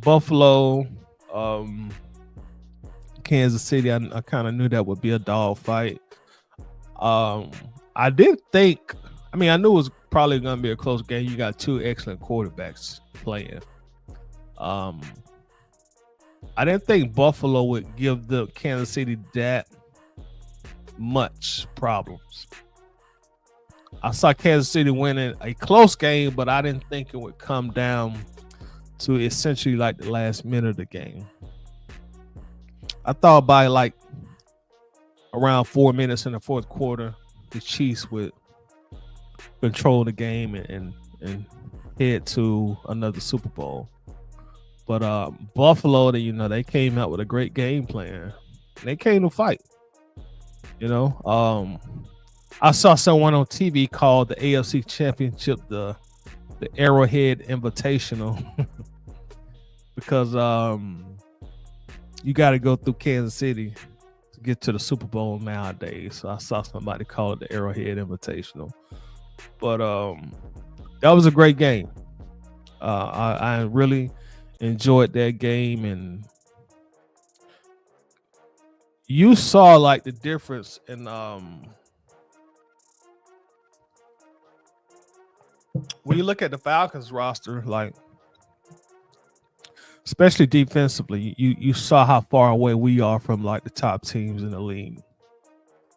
Buffalo, Kansas City. I kind of knew that would be a dog fight. I didn't think. I mean, I knew it was probably going to be a close game. You got two excellent quarterbacks playing. I didn't think Buffalo would give the Kansas City that much problems. I saw Kansas City winning a close game, but I didn't think it would come down to essentially like the last minute of the game. I thought by like around 4 minutes in the fourth quarter, the Chiefs would control the game and head to another Super Bowl. But Buffalo, they came out with a great game plan. They came to fight. I saw someone on TV called the AFC Championship the Arrowhead Invitational because you got to go through Kansas City to get to the Super Bowl nowadays. So I saw somebody call it the Arrowhead Invitational. But that was a great game. I really enjoyed that game, and you saw like the difference in when you look at the Falcons roster, like especially defensively, you saw how far away we are from like the top teams in the league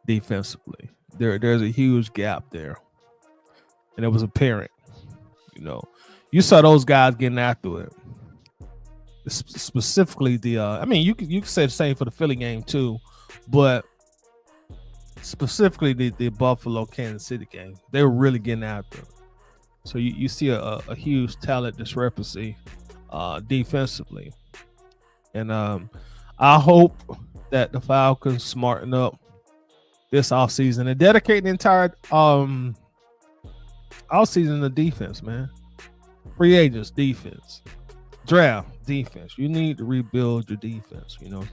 defensively. There's a huge gap there, and it was apparent. You saw those guys getting after it. Specifically, you could say the same for the Philly game too, but specifically the Buffalo Kansas City game, they were really getting after it. So you see a huge talent discrepancy defensively, and I hope that the Falcons smarten up this offseason and dedicate the entire offseason to defense, man. Free agents, defense. Draft, defense. You need to rebuild your defense. You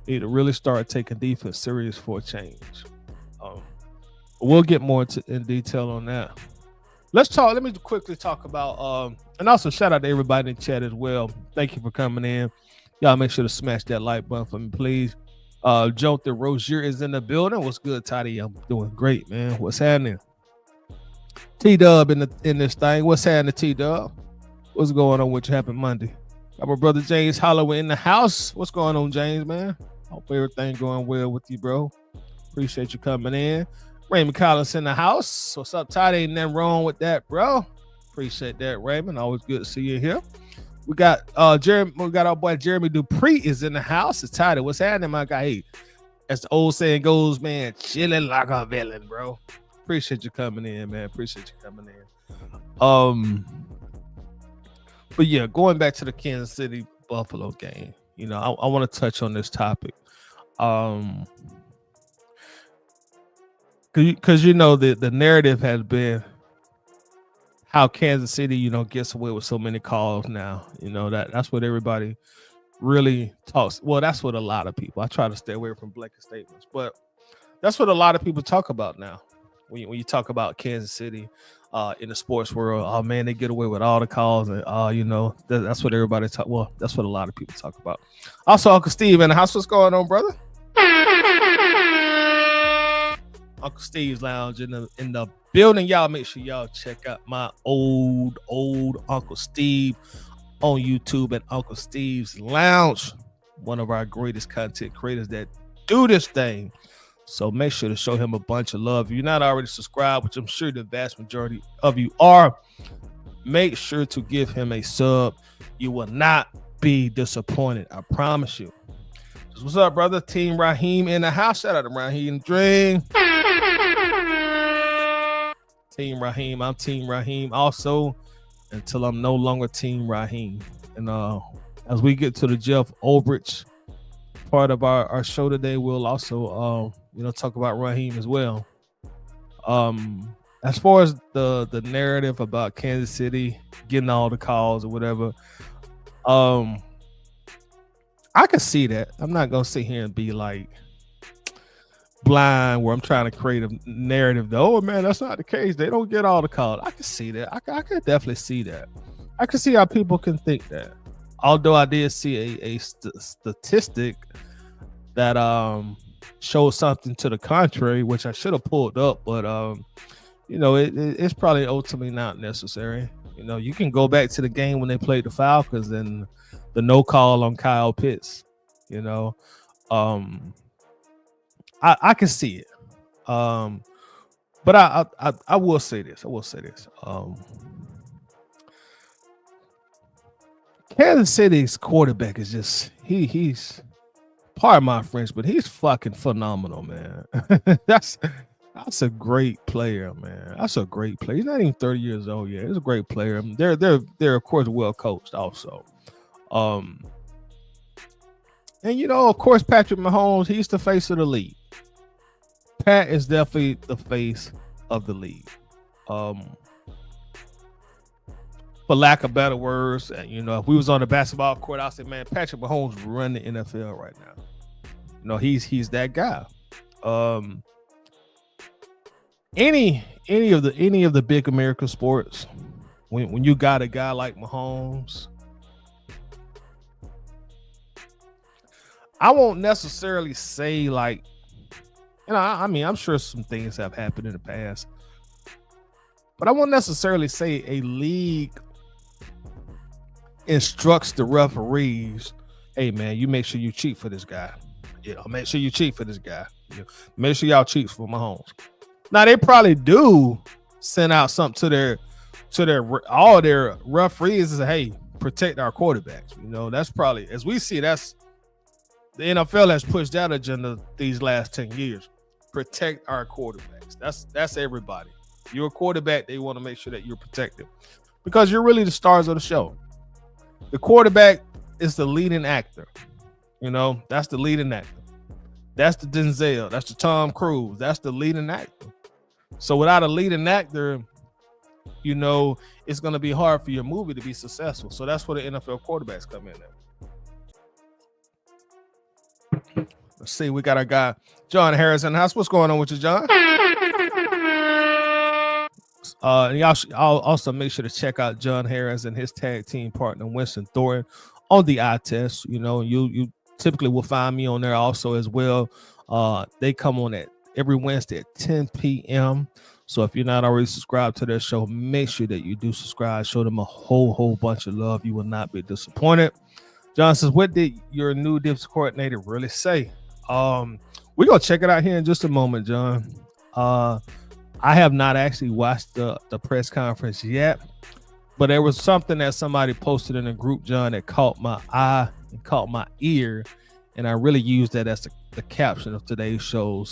need to really start taking defense serious for a change. We'll get more in detail on that. Let me quickly talk about, and also shout out to everybody in the chat as well. Thank you for coming in. Y'all make sure to smash that like button for me, please. Jonathan Rozier is in the building. What's good, Toddy? I'm doing great, man. What's happening? T-Dub in this thing. What's happening, T-Dub? What's going on with you? Happy Monday. Got my brother James Holloway in the house. What's going on, James, man? Hope everything going well with you, bro. Appreciate you coming in. Raymond Collins in the house. What's up, Todd? Ain't nothing wrong with that, bro. Appreciate that, Raymond. Always good to see you here. We got Jeremy. We got our boy Jeremy Dupree is in the house. It's Todd. What's happening, my guy? Hey, as the old saying goes, man, chilling like a villain, bro. Appreciate you coming in, man. Appreciate you coming in. But yeah, going back to the Kansas City Buffalo game, I want to touch on this topic. Because the narrative has been how Kansas City, gets away with so many calls now. That's what everybody really talks. Well, that's what a lot of people. I try to stay away from blanket statements, but that's what a lot of people talk about now. When you talk about Kansas City in the sports world, oh man, they get away with all the calls, and that's what everybody talk. Well, that's what a lot of people talk about. Also, Uncle Steve in the house. What's going on, brother? Uncle Steve's Lounge in the building. Y'all make sure y'all check out my old Uncle Steve on YouTube at Uncle Steve's Lounge. One of our greatest content creators that do this thing. So make sure to show him a bunch of love. If you're not already subscribed, which I'm sure the vast majority of you are, make sure to give him a sub. You will not be disappointed. I promise you. So what's up, brother? Team Raheem in the house. Shout out to Raheem Dream. Team Raheem. I'm Team Raheem also until I'm no longer Team Raheem. And as we get to the Jeff Ulbrich part of our show today, we'll also talk about Raheem as well. As far as the narrative about Kansas City getting all the calls or whatever, I can see that. I'm not gonna sit here and be like blind where I'm trying to create a narrative that, oh man, that's not the case. They don't get all the calls. I can see that. I can definitely see that. I can see how people can think that. Although I did see a statistic that shows something to the contrary, which I should have pulled up, but it's probably ultimately not necessary. You can go back to the game when they played the Falcons and the no call on Kyle Pitts. Um, I can see it. But I will say this. Kansas City's quarterback is just he's pardon my French, but he's fucking phenomenal, man. that's a great player, man. That's a great player. He's not even 30 years old yet. He's a great player. They're of course well coached also. And of course, Patrick Mahomes, he's the face of the league. Pat is definitely the face of the league. For lack of better words, if we was on the basketball court, I'd say, man, Patrick Mahomes run the NFL right now. He's that guy. Any of the big American sports, when you got a guy like Mahomes, I won't necessarily say like, I'm sure some things have happened in the past, but I won't necessarily say a league instructs the referees, hey man, you make sure you cheat for this guy. Make sure you cheat for this guy. Make sure y'all cheat for Mahomes. Now they probably do send out something to all their referees and say, hey, protect our quarterbacks. That's probably, as we see, that's the NFL has pushed that agenda these last 10 years. Protect our quarterbacks. That's everybody. You're a quarterback, they want to make sure that you're protected because you're really the stars of the show. The quarterback is the leading actor. That's the leading actor. That's the Denzel. That's the Tom Cruise. That's the leading actor. So without a leading actor, it's going to be hard for your movie to be successful. So that's where the NFL quarterbacks come in at. Let's see. We got our guy, John Harris in the house. What's going on with you, John? Y'all also make sure to check out John Harris and his tag team partner Winston Thornton on the eye test. You typically will find me on there also as well. They come on at every Wednesday at 10 p.m. So if you're not already subscribed to their show, make sure that you do subscribe. Show them a whole bunch of love. You will not be disappointed. John says, what did your new defensive coordinator really say? We're gonna check it out here in just a moment, John. I have not actually watched the press conference yet, but there was something that somebody posted in a group, John, that caught my eye and caught my ear, and I really used that as the caption of today's show.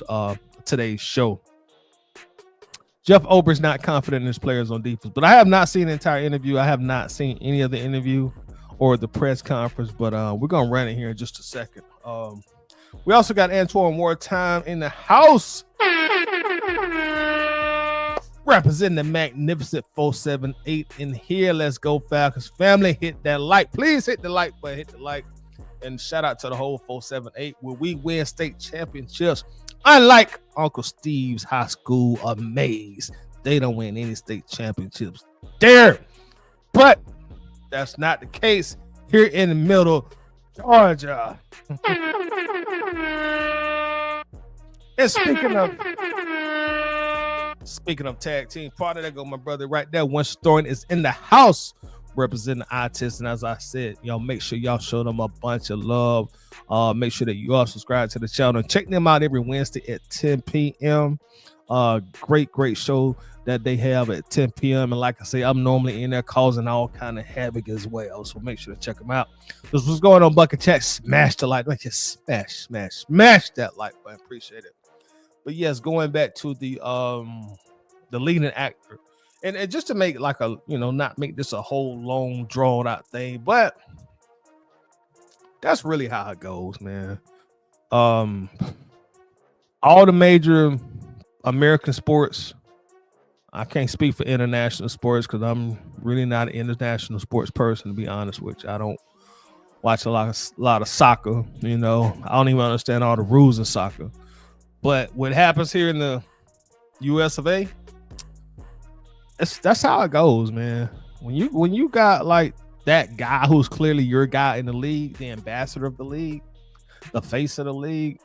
Jeff Ulbrich not confident in his players on defense, but I have not seen the entire interview. I have not seen any of the interview or the press conference, but we're gonna run it here in just a second. We also got Antoine Wartime in the house, representing the magnificent 478 in here. Let's go Falcons family. Hit that like. Please hit the like button. Hit the like. And shout out to the whole 478 where we win state championships. Unlike Uncle Steve's high school amaze, they don't win any state championships there. But that's not the case here in the middle Georgia. And speaking of tag team partner, there go my brother right there. Winston Thornton is in the house representing the artists. And as I said, make sure y'all show them a bunch of love. Make sure that you all subscribe to the channel. Check them out every Wednesday at 10 p.m. Great show that they have at 10 p.m. And like I say, I'm normally in there causing all kind of havoc as well. So make sure to check them out. This was going on, Bucket Chat. Smash the like. Just smash that like button. Appreciate it. But yes, going back to the leading actor, and just to make like a not make this a whole long drawn out thing, but that's really how it goes, man. All the major American sports. I can't speak for international sports because I'm really not an international sports person, to be honest with you. I don't watch a lot of soccer. I don't even understand all the rules of soccer. But what happens here in the US of A, that's how it goes, man. When you got like that guy who's clearly your guy in the league, the ambassador of the league, the face of the league,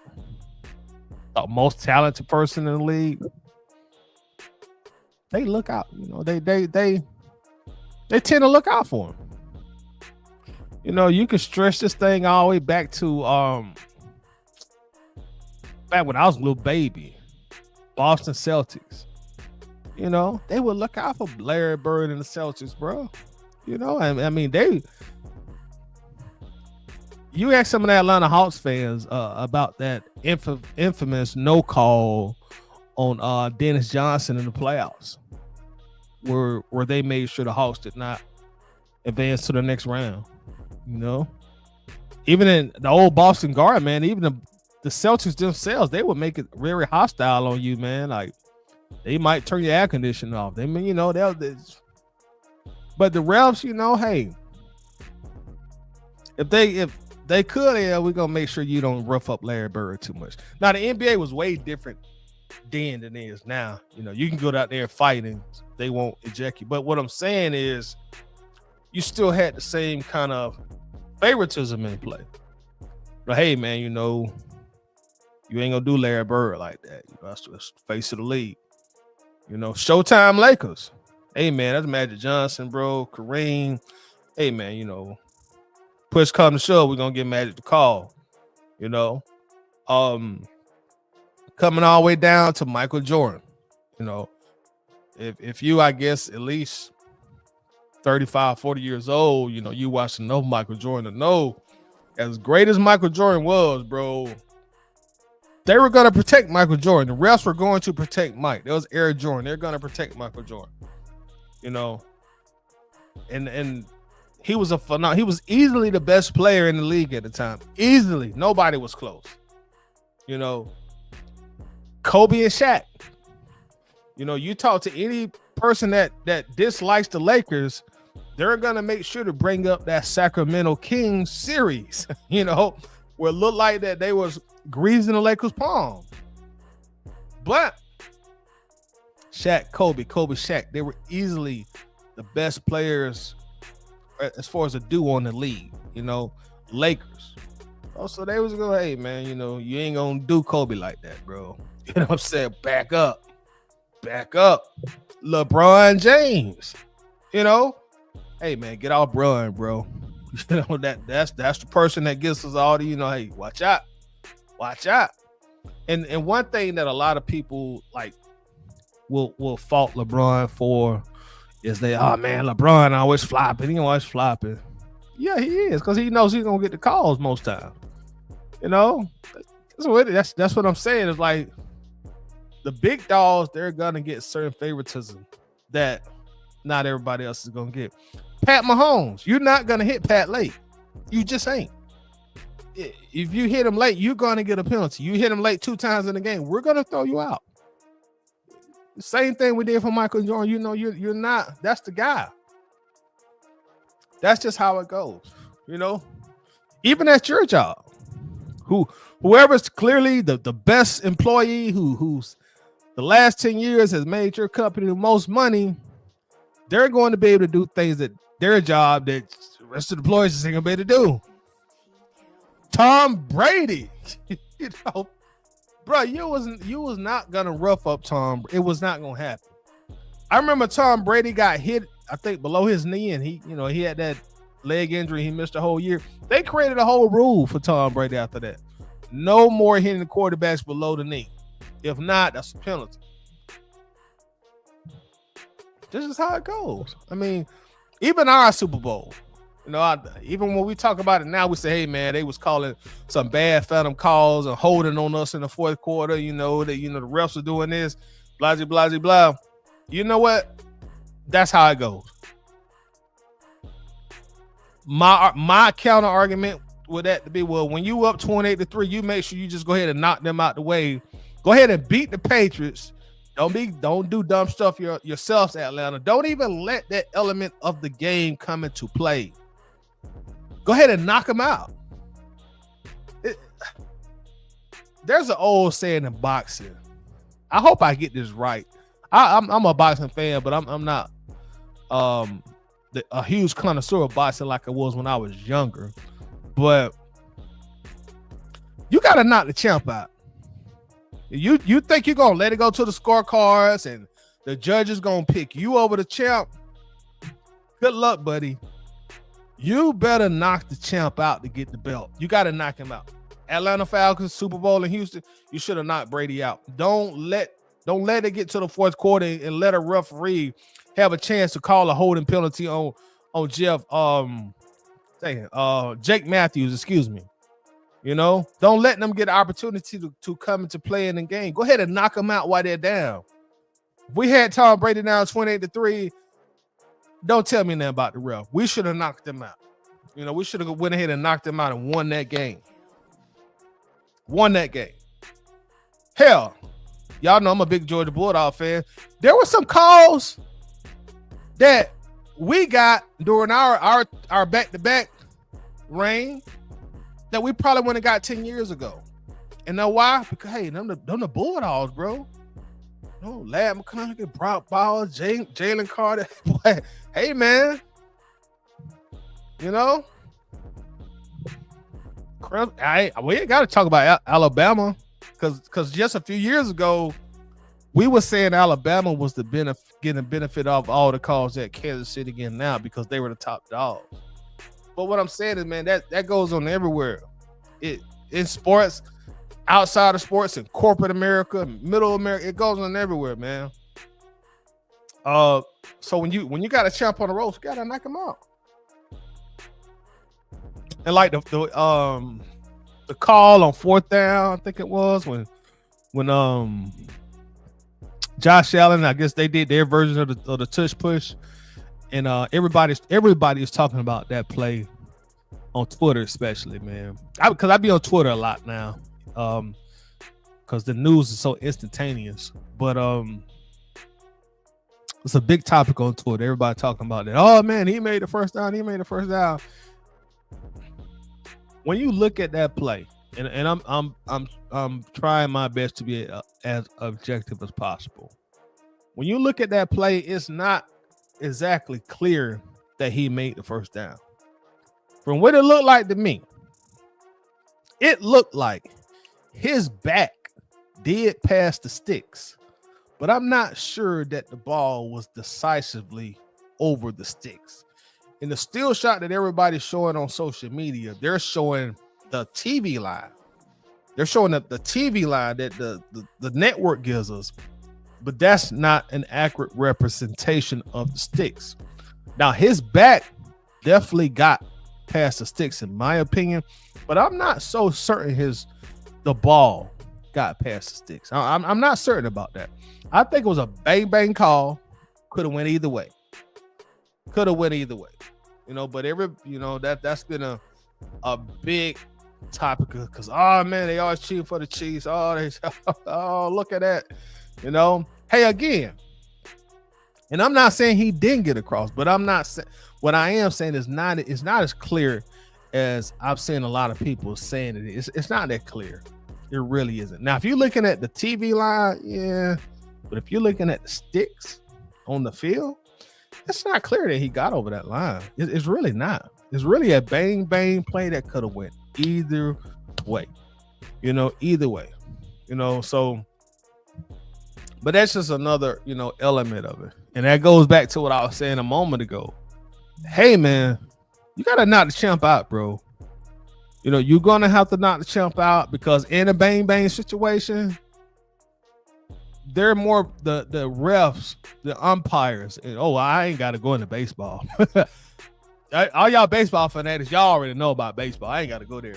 the most talented person in the league, they look out. They tend to look out for him. You can stretch this thing all the way back to back when I was a little baby, Boston Celtics. They would look out for Larry Bird and the Celtics, bro. I mean, you ask some of the Atlanta Hawks fans about that infamous no call on Dennis Johnson in the playoffs, where they made sure the Hawks did not advance to the next round. Even in the old Boston Garden, man, even the Celtics themselves, they would make it very hostile on you, man. Like, they might turn your air conditioning off. They mean, but the refs, hey, if they could, we're gonna make sure you don't rough up Larry Bird too much. Now, the NBA was way different then than it is now. You can go out there and fight and they won't eject you. But what I'm saying is, you still had the same kind of favoritism in play. But hey, man, you ain't gonna do Larry Bird like that. That's the face of the league. Showtime Lakers. Hey, man, that's Magic Johnson, bro. Kareem. Hey, man, push come to shove, we're gonna get Magic the call. Coming all the way down to Michael Jordan. If you, I guess, at least 35, 40 years old, you watch enough Michael Jordan to know, as great as Michael Jordan was, bro, they were going to protect Michael Jordan. The refs were going to protect Mike. There was Air Jordan. They're going to protect Michael Jordan. And he was he was easily the best player in the league at the time. Easily. Nobody was close. Kobe and Shaq. You talk to any person that dislikes the Lakers, they're going to make sure to bring up that Sacramento Kings series, where it looked like that they was greasing the Lakers' palm. But Shaq, Kobe, Shaq, they were easily the best players as far as a duo in the league, Lakers. So they was going, hey, man, you ain't going to do Kobe like that, bro. You know what I'm saying? Back up. LeBron James, hey, man, get off Bron, bro. That's the person that gets us all the, hey, watch out. And one thing that a lot of people will fault LeBron for is man, LeBron always flopping. He always flopping. Yeah, he is, because he knows he's gonna get the calls most time. That's what I'm saying. It's like the big dogs, they're gonna get certain favoritism that not everybody else is gonna get. Pat Mahomes, you're not gonna hit Pat late. You just ain't. If you hit him late, you're gonna get a penalty. You hit him late 2 times in the game, we're gonna throw you out. The same thing we did for Michael Jordan. You're not. That's the guy. That's just how it goes. Even at your job, whoever's clearly the best employee who's the last 10 years has made your company the most money, they're going to be able to do things that their job that the rest of the employees is going to be able to do. Tom Brady, bro, you was not gonna rough up Tom. It was not gonna happen. I remember Tom Brady got hit, I think, below his knee, and he had that leg injury. He missed a whole year. They created a whole rule for Tom Brady after that. No more hitting the quarterbacks below the knee. If not, that's a penalty. This is how it goes. I mean, even our Super Bowl, even when we talk about it now, we say, hey, man, they was calling some bad phantom calls and holding on us in the fourth quarter. The refs are doing this, blah, blah, blah, blah. You know what? That's how it goes. My counter argument with that to be, well, when you up 28-3, you make sure you just go ahead and knock them out the way. Go ahead and beat the Patriots. Don't do dumb stuff yourselves, Atlanta. Don't even let that element of the game come into play. Go ahead and knock them out. There's an old saying in boxing. I hope I get this right. I'm a boxing fan, but I'm not a huge connoisseur of boxing like I was when I was younger, but you got to knock the champ out. You think you're gonna let it go to the scorecards and the judge is gonna pick you over the champ? Good luck, buddy. You better knock the champ out to get the belt. You got to knock him out. Atlanta Falcons, Super Bowl in Houston, you should have knocked Brady out. Don't let it get to the fourth quarter and let a referee have a chance to call a holding penalty on Jake Matthews, excuse me. You know, don't let them get an opportunity to come into play in the game. Go ahead and knock them out while they're down. If we had Tom Brady down 28-3, don't tell me nothing about the ref. We should have knocked them out. You know, we should have went ahead and knocked them out and won that game. Hell, y'all know I'm a big Georgia Bulldog fan. There were some calls that we got during our back-to-back reign that we probably wouldn't have got 10 years ago. And know why? Because, hey, them the Bulldogs, bro. No, Lad McConaughey, Brock Bowers, Jalen Carter. Boy, hey, man. You know? We ain't got to talk about Alabama because just a few years ago, we were saying Alabama was getting the benefit of all the calls that Kansas City getting now because they were the top dogs. But what I'm saying is, man, that goes on everywhere. In sports, outside of sports, in corporate America, middle America, it goes on everywhere, man. So when you got a champ on the ropes, you gotta knock him out. And like the call on fourth down, I think it was when Josh Allen, I guess they did their version of the tush push, and everybody is talking about that play on Twitter, especially, man. Because I be on Twitter a lot now, because the news is so instantaneous. But it's a big topic on Twitter. Everybody talking about that. Oh man, he made the first down. When you look at that play, and I'm trying my best to be as objective as possible. When you look at that play, it's not exactly clear that he made the first down. From what it looked like to me, it looked like his back did pass the sticks, but I'm not sure that the ball was decisively over the sticks. In the still shot that everybody's showing on social media, they're showing the TV line. They're showing the TV line that the network gives us, but that's not an accurate representation of the sticks. Now, his back definitely got past the sticks, in my opinion, but I'm not so certain the ball got past the sticks. I'm not certain about that. I think it was a bang call. Could have went either way. You know, but that's been a big topic because man, they always cheating for the Chiefs. Oh, look at that. You know, hey, again, and I'm not saying he didn't get across, but I'm not saying what I am saying is it's not as clear as I've seen a lot of people saying it is. It's not that clear. It really isn't. Now, if you're looking at the TV line, yeah, but if you're looking at the sticks on the field, it's not clear that he got over that line. It's really not. It's really a bang play that could have went either way. Either way. So, but that's just another, element of it. And that goes back to what I was saying a moment ago. Hey, man, you got to knock the champ out, bro. You're going to have to knock the champ out because in a bang situation, they're more the refs, the umpires. And, I ain't got to go into baseball. All y'all baseball fanatics, y'all already know about baseball. I ain't got to go there.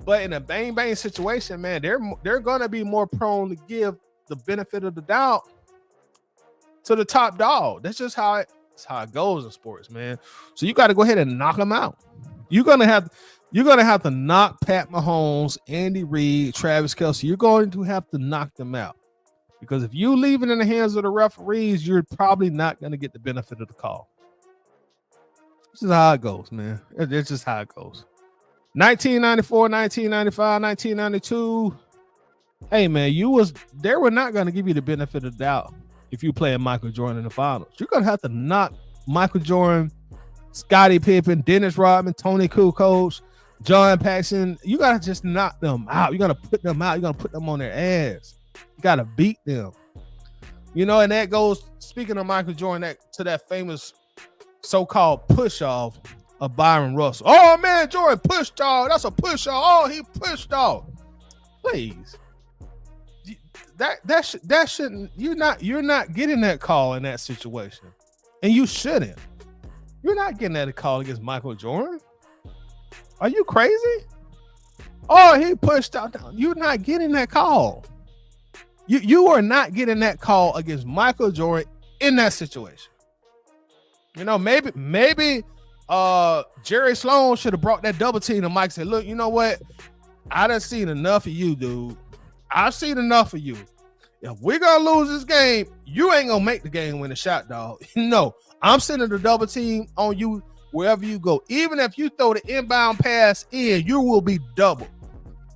But in a bang situation, man, they're going to be more prone to give the benefit of the doubt to the top dog. That's just how it goes in sports, man. So you got to go ahead and knock them out. You're gonna have to knock Pat Mahomes, Andy Reid, Travis Kelce. You're going to have to knock them out because if you leave it in the hands of the referees, you're probably not going to get the benefit of the call. This is how it goes, man. It's just how it goes. 1994, 1995, 1992. Hey, man, they were not going to give you the benefit of the doubt if you play Michael Jordan in the finals. You're going to have to knock Michael Jordan Scottie Pippen, Dennis Rodman, Tony Kukoc, John Paxson. You got to just knock them out. You got to put them out. You got to put them on their ass. You got to beat them. And that goes, speaking of Michael Jordan, to that famous so-called push-off of Byron Russell. Oh, man, Jordan pushed off. That's a push-off. Oh, he pushed off. Please. That shouldn't, you're not getting that call in that situation. And you shouldn't. You're not getting that call against Michael Jordan. Are you crazy? Oh, he pushed out. You're not getting that call. You are not getting that call against Michael Jordan in that situation. Maybe Jerry Sloan should have brought that double team to Mike and said, look, you know what? I done seen enough of you, dude. I've seen enough of you. If we're going to lose this game, you ain't going to make the game winning shot, dog. No, I'm sending the double team on you wherever you go. Even if you throw the inbound pass in, you will be double.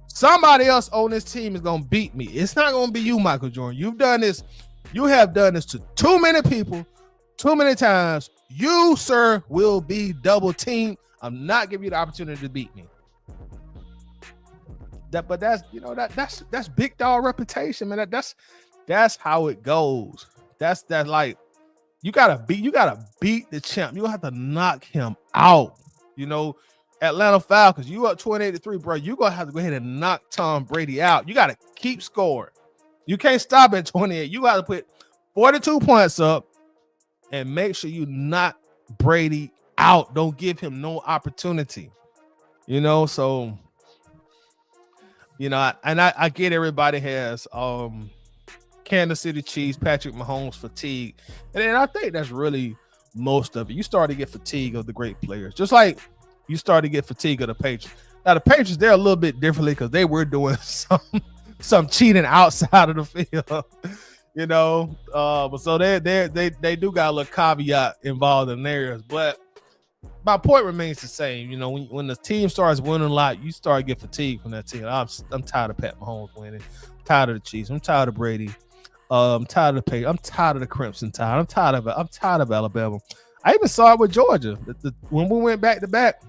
Somebody else on this team is going to beat me. It's not going to be you, Michael Jordan. You've done this. You have done this to too many people, too many times. You, sir, will be double teamed. I'm not giving you the opportunity to beat me. But that's big dog reputation, man. That's how it goes. That's like you gotta beat the champ. You have to knock him out. Atlanta Falcons, you up 28-3, bro. You're gonna have to go ahead and knock Tom Brady out. You gotta keep scoring. You can't stop at 28. You gotta put 42 points up and make sure you knock Brady out. Don't give him no opportunity. So I get everybody has Kansas City Chiefs, Patrick Mahomes fatigue. And then I think that's really most of it. You start to get fatigue of the great players. Just like you start to get fatigue of the Patriots. Now the Patriots, they're a little bit differently because they were doing some cheating outside of the field. But so they do got a little caveat involved in theirs. But my point remains the same. When the team starts winning a lot, you start to get fatigued from that team. I'm tired of Pat Mahomes winning. I'm tired of the Chiefs. I'm tired of Brady. I'm tired of the Patriots. I'm tired of the Crimson Tide. I'm tired of Alabama. I even saw it with Georgia. When we went back to back,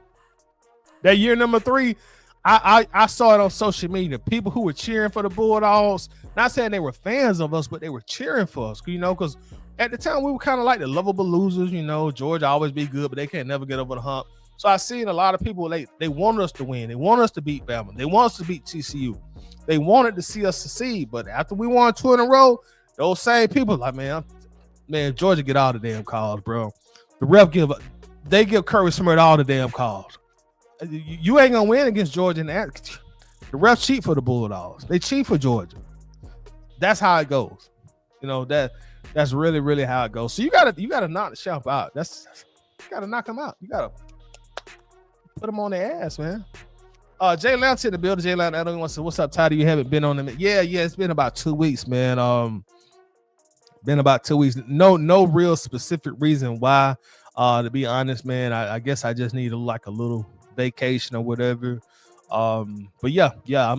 that year number 3, I saw it on social media. People who were cheering for the Bulldogs, not saying they were fans of us, but they were cheering for us. Because at the time we were kind of like the lovable losers. Georgia always be good, but they can't never get over the hump. So I seen a lot of people, they wanted us to win. They wanted us to beat Bama. They want us to beat TCU. They wanted to see us succeed. But after we won 2 in a row, those same people like, man, Georgia get all the damn calls, bro. The ref give Curry Smith all the damn calls. You ain't gonna win against Georgia. The refs cheat for the Bulldogs. They cheat for Georgia. That's how it goes. That's really, really how it goes. So you gotta knock the champ out. You gotta knock him out. You gotta put him on their ass, man. Jay Lance in the building. Jay Lance, I don't want to say, what's up, Toddy? You haven't been on them. Yeah, it's been about 2 weeks, man. Been about 2 weeks. No real specific reason why. To be honest, man, I guess I just need a little vacation or whatever. But yeah,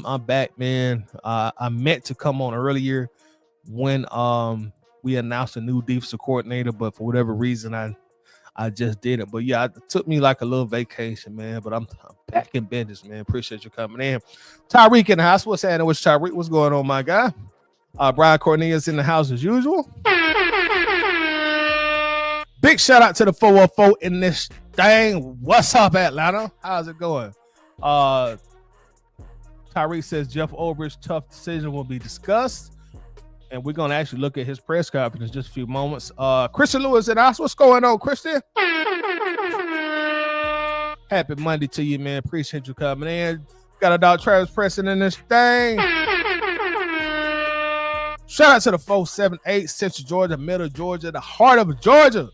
I'm back, man. I meant to come on earlier when we announced a new defensive coordinator, but for whatever reason I just didn't. But yeah, it took me like a little vacation, man. But I'm back in business, man. Appreciate you coming in. Tyreek in the house. What's happening with Tyreek? What's going on, my guy? Brian Cornelius in the house as usual. Big shout out to the 404 in this thing. What's up, Atlanta? How's it going? Tyreek says Jeff Ulbrich's tough decision will be discussed. And we're going to actually look at his press conference in just a few moments. Christian Lewis in the house. What's going on, Christian? Happy Monday to you, man. Appreciate you coming in. Got a dog Travis Preston in this thing. Shout out to the 478 Central Georgia, Middle Georgia, the heart of Georgia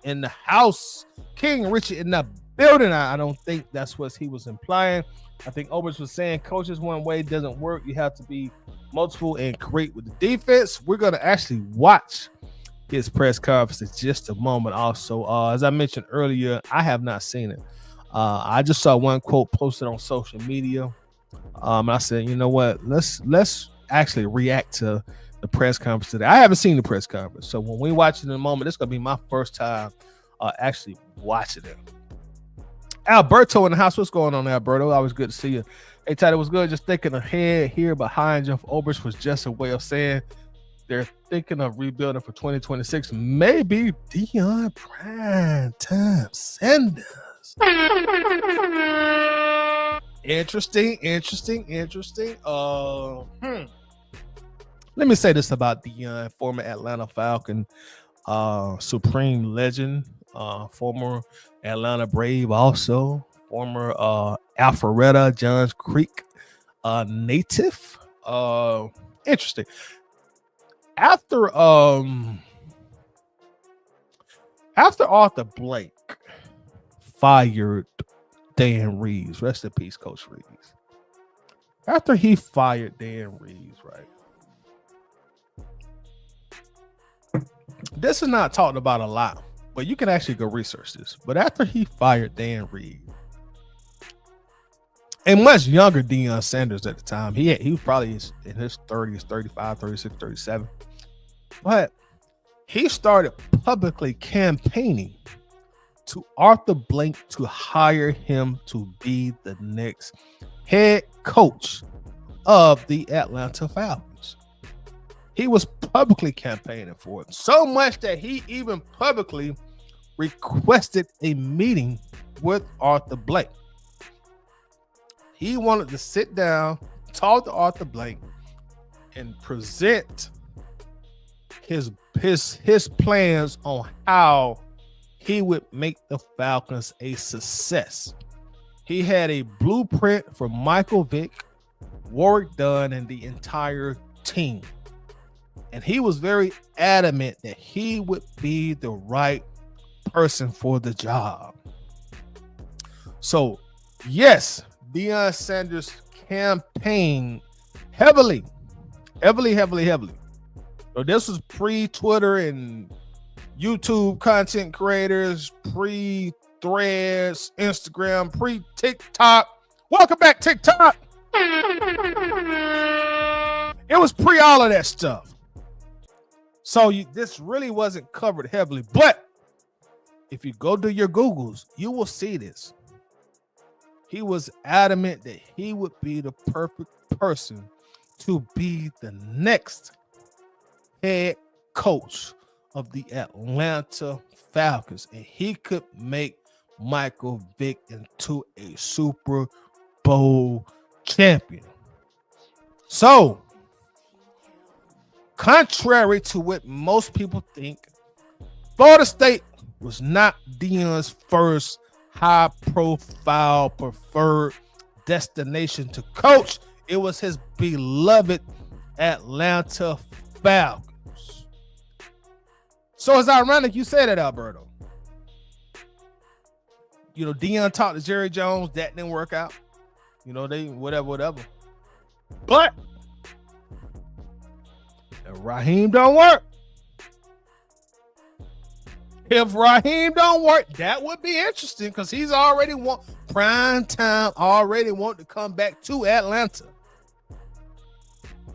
in the house. King Richard in the building. I don't think that's what he was implying. I think Ulbrich was saying coaches one way doesn't work. You have to be multiple and great with the defense. We're going to actually watch his press conference in just a moment. Also, as I mentioned earlier, I have not seen it. I just saw one quote posted on social media. I said, you know what? Let's actually react to the press conference today. I haven't seen the press conference, so when we watch it in a moment, it's gonna be my first time actually watching it. Alberto in the house. What's going on, Alberto? Always good to see you. Hey, Ty, it was good. Just thinking ahead here behind Jeff Ulbrich was just a way of saying they're thinking of rebuilding for 2026. Maybe Deion Primetime Sanders. Interesting. Let me say this about Deion, former Atlanta Falcon, supreme legend, former Atlanta Brave, also former Alpharetta Johns Creek native. Interesting. After Arthur Blank fired Dan Reeves, rest in peace, Coach Reeves. After he fired Dan Reeves, right? This is not talked about a lot, but you can actually go research this. But after he fired Dan Reeves, a much younger Deion Sanders at the time, he was probably in his 30s, 35, 36, 37. But he started publicly campaigning to Arthur Blank to hire him to be the next head coach of the Atlanta Falcons. He was publicly campaigning for it, so much that he even publicly requested a meeting with Arthur Blank. He wanted to sit down, talk to Arthur Blank, and present his plans on how he would make the Falcons a success. He had a blueprint for Michael Vick, Warwick Dunn, and the entire team. And he was very adamant that he would be the right person for the job. So, yes, Deion Sanders campaigned heavily. So this was pre-Twitter and YouTube content creators, pre-Threads, Instagram, pre-TikTok. Welcome back, TikTok. It was pre all of that stuff. So this really wasn't covered heavily. But if you go do your Googles, you will see this. He was adamant that he would be the perfect person to be the next head coach of the Atlanta Falcons. And he could make Michael Vick into a Super Bowl champion. So, contrary to what most people think, Florida State was not Deion's first high-profile preferred destination to coach. It was his beloved Atlanta Falcons. So it's ironic you say that, Alberto. You know, Deion talked to Jerry Jones. That didn't work out. You know, they whatever. But if Raheem don't work, that would be interesting because he's already prime time already wanted to come back to Atlanta.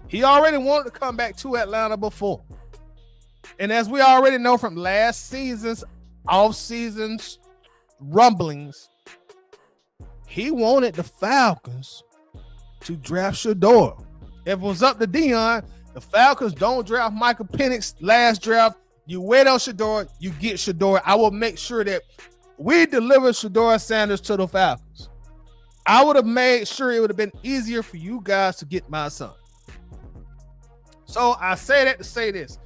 He already wanted to come back to Atlanta before. And as we already know from last season's off-season's rumblings, he wanted the Falcons to draft Shedeur. If it was up to Deion, the Falcons don't draft Michael Penix last draft. You wait on Shedeur, you get Shedeur. I will make sure that we deliver Shedeur Sanders to the Falcons. I would have made sure it would have been easier for you guys to get my son. So I say that to say this.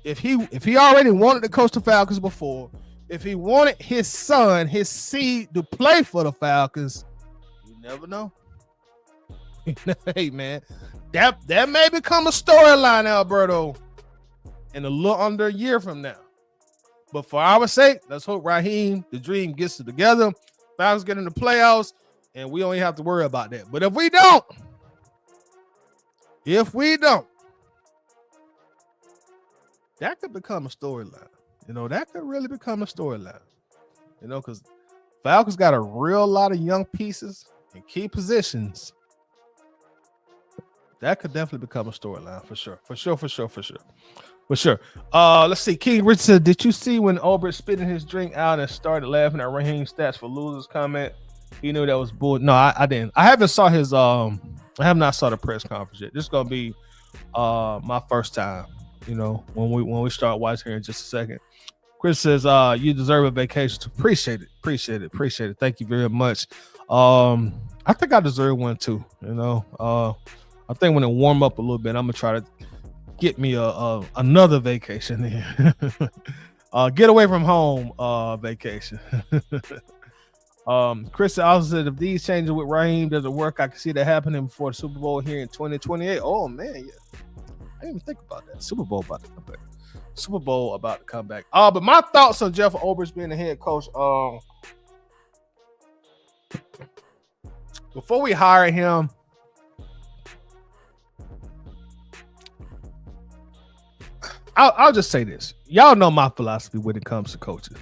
If he already wanted to coach the Falcons before, if he wanted his son, his seed to play for the Falcons, you never know. Hey, man, that may become a storyline, Alberto, in a little under a year from now. But for our sake, let's hope Raheem, the dream, gets it together. Falcons get in the playoffs, and we only have to worry about that. But if we don't, that could become a storyline. You know, that could really become a storyline. You know, because Falcons got a real lot of young pieces in key positions. That could definitely become a storyline for sure. Let's see. King Rich said, did you see when Ulbrich spitting his drink out and started laughing at Raheem's stats for losers comment? He knew that was bull. No, I didn't. I haven't saw his I have not saw the press conference yet. This is gonna be my first time. When we start watching here in just a second. Chris says, you deserve a vacation. Appreciate it. Thank you very much. I think I deserve one too. I think when it warm up a little bit, I'm gonna try to get me another vacation. Get away from home vacation. Chris also said, if these changes with Raheem doesn't work, I can see that happening before the Super Bowl here in 2028. Oh man, yeah. I didn't even think about that. Super Bowl about to come back. But my thoughts on Jeff Ulbrich being the head coach. Before we hire him, I'll just say this. Y'all know my philosophy when it comes to coaches.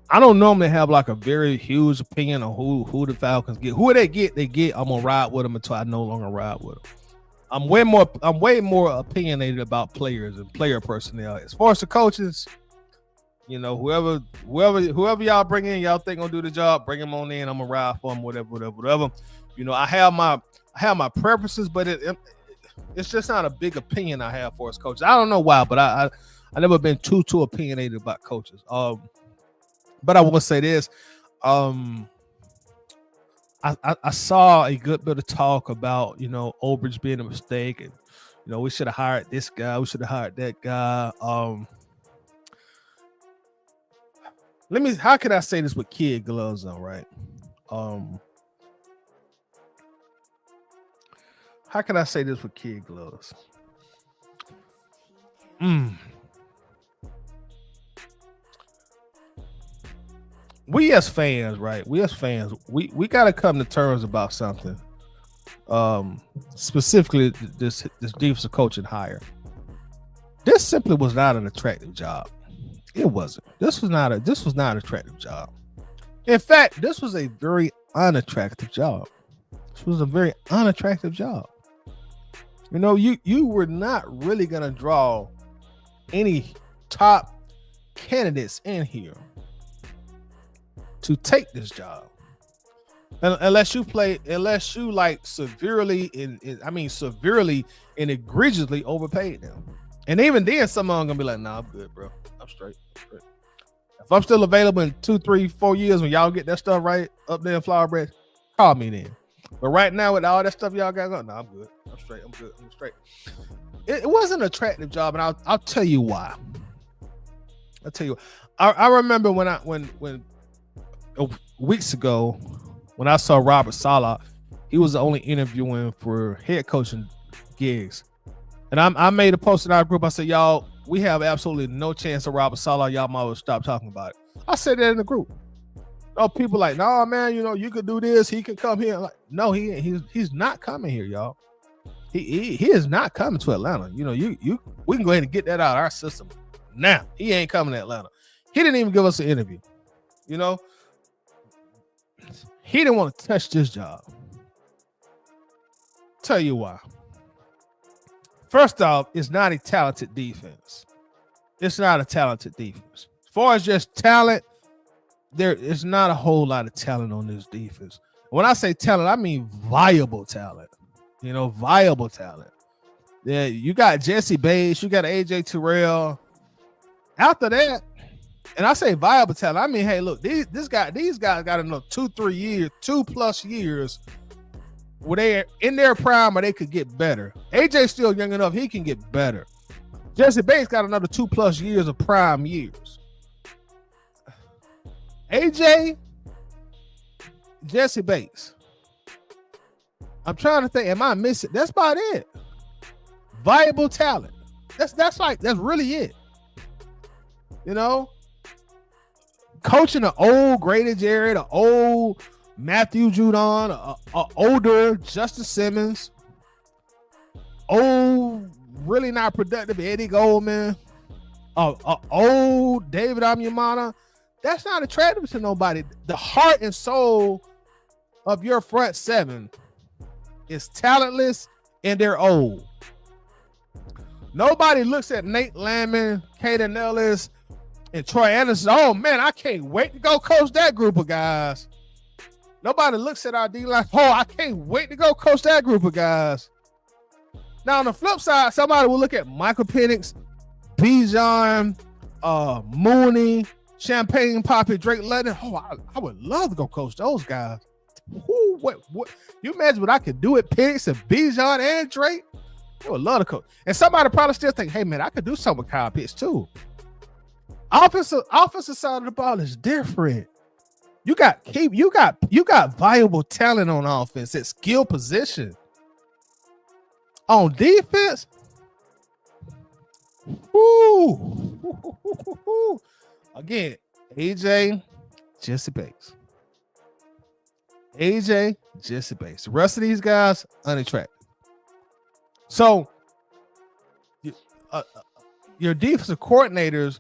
I don't normally have like a very huge opinion on who the Falcons get. Who they get. I'm gonna ride with them until I no longer ride with them. I'm way more opinionated about players and player personnel. As far as the coaches, whoever y'all bring in, y'all think gonna do the job, bring them on in. I'm gonna ride for them, whatever. I have my preferences, but it's just not a big opinion I have for us coaches. I don't know why, but I never been too opinionated about coaches. But I will say this. I saw a good bit of talk about, Ulbrich being a mistake and, we should have hired this guy. We should have hired that guy. How can I say this with kid gloves on, right? How can I say this with kid gloves? We as fans, right? We got to come to terms about something. Specifically, this defensive coaching hire. This simply was not an attractive job. It wasn't. This was not an attractive job. In fact, this was a very unattractive job. You were not really gonna draw any top candidates in here to take this job, unless you like severely and egregiously overpaid them. And even then, some of them gonna be like, "Nah, I'm good, bro. I'm straight. If I'm still available in 2, 3, 4 years when y'all get that stuff right up there in Flower Bridge, call me then. But right now, with all that stuff y'all got going, nah, I'm good. I'm straight. I'm straight." It wasn't an attractive job, and I'll tell you why. I remember when weeks ago when I saw Robert Saleh, he was the only interviewing for head coaching gigs. And I made a post in our group. I said, y'all, we have absolutely no chance of Robert Saleh. Y'all might well stop talking about it. I said that in the group. No, people like, "No, man, you could do this. He could come here." Like, no, he's not coming here, y'all. He is not coming to Atlanta. We can go ahead and get that out of our system now. He ain't coming to Atlanta. He didn't even give us an interview. He didn't want to touch this job. Tell you why. First off, it's not a talented defense. As far as just talent, there is not a whole lot of talent on this defense. When I say talent, I mean viable talent. Viable talent. Yeah, you got Jesse Bates, you got AJ Terrell. After that, and I say viable talent, I mean, hey, look, these guys got enough 2+ years where they're in their prime or they could get better. AJ's still young enough, he can get better. Jesse Bates got another 2+ years of prime years. AJ, Jesse Bates. I'm trying to think, am I missing? That's about it. Viable talent. That's really it. Coaching an old Grady Jarrett, an old Matthew Judon, a older Justice Simmons, old, really not productive Eddie Goldman, old David Amuyamana. That's not attractive to nobody. The heart and soul of your front seven is talentless and they're old. Nobody looks at Nate Landman, Kaden Ellis, and Troy Anderson. Oh man, I can't wait to go coach that group of guys. Nobody looks at our D line. Oh, I can't wait to go coach that group of guys. Now on the flip side, somebody will look at Michael Penix, Bijan, Mooney, Champagne Poppy, Drake London. Oh, I would love to go coach those guys. Ooh, what? You imagine what I could do at Penix and Bijan and Drake? I would love to coach. And somebody probably still think, hey man, I could do something with Kyle Pitts too. Offensive side of the ball is different. You got valuable talent on offense at skill position. On defense, woo. Again, AJ, Jesse Bates. AJ, Jesse Bates. The rest of these guys, unattractive. So, your defensive coordinators,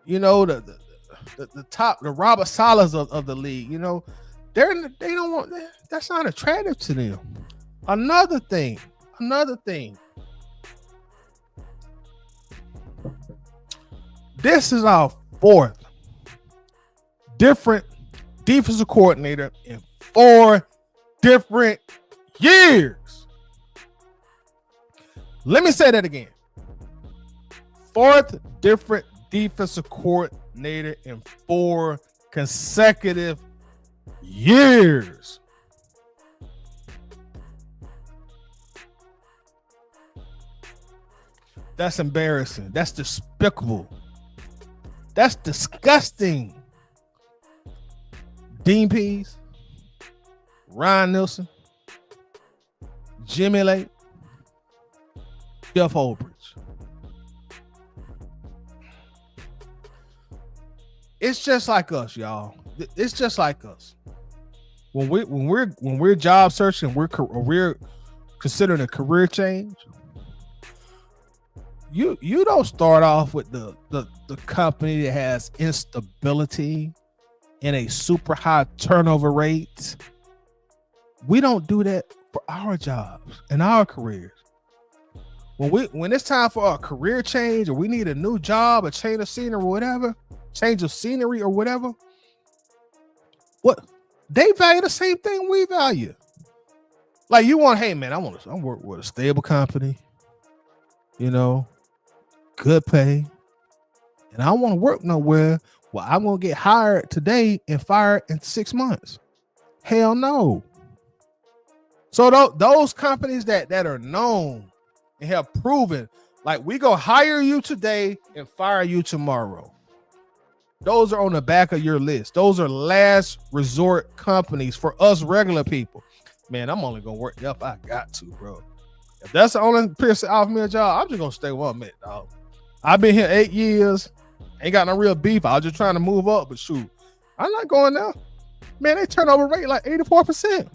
you know, the Robert Salas of the league, you know, they don't want that. That's not attractive to them. Another thing. This is our fourth different defensive coordinator in 4 different years. Let me say that again. 4th different defensive coordinator in 4 consecutive years. That's embarrassing. That's despicable. That's disgusting. Dean Pease, Ryan Nielsen, Jimmy Lake, Jeff Ulbrich. It's just like us, y'all. It's just like us. When we're job searching, we're considering a career change. You don't start off with the company that has instability and a super high turnover rate. We don't do that for our jobs and our careers. When it's time for a career change or we need a new job, a change of scenery or whatever, what they value the same thing we value. Like you want, hey man, I work with a stable company, you know, good pay, and I don't want to work nowhere where I'm gonna get hired today and fired in 6 months. Hell no. So those companies that are known and have proven, like we go hire you today and fire you tomorrow. Those are on the back of your list. Those are last resort companies for us regular people. Man, I'm only gonna work there if I got to, bro. If that's the only person offer me a job, I'm just gonna stay 1 minute, dog. I've been here 8 years, ain't got no real beef. I was just trying to move up, but shoot, I'm not going there. Man, they turnover rate like 84%.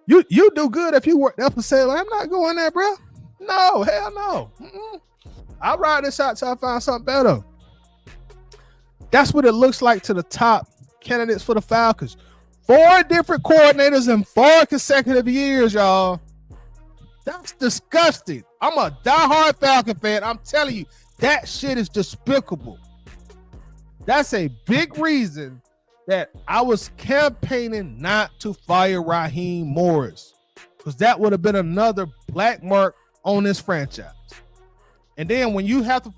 You do good if you work there for sale. I'm not going there, bro. No, hell no. I'll ride this out till I find something better. That's what it looks like to the top candidates for the Falcons. 4 different coordinators in 4 consecutive years, y'all. That's disgusting. I'm a diehard Falcon fan. I'm telling you, that shit is despicable. That's a big reason that I was campaigning not to fire Raheem Morris, because that would have been another black mark on this franchise. And then when you have to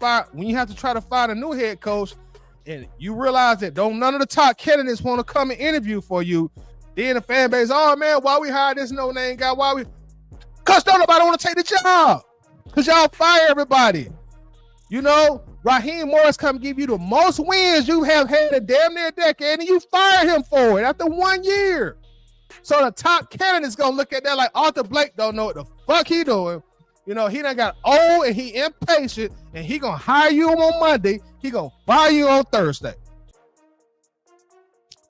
try to find a new head coach, and you realize that none of the top candidates want to come and interview for you, then the fan base, oh man, why we hire this no-name guy? Because don't nobody want to take the job. Because y'all fire everybody. You know, Raheem Morris come give you the most wins you have had in damn near a decade, and you fire him for it after 1 year. So the top candidate's going to look at that like Arthur Blake don't know what the fuck he doing. You know, he done got old and he impatient, and he going to hire you on Monday. He going to fire you on Thursday.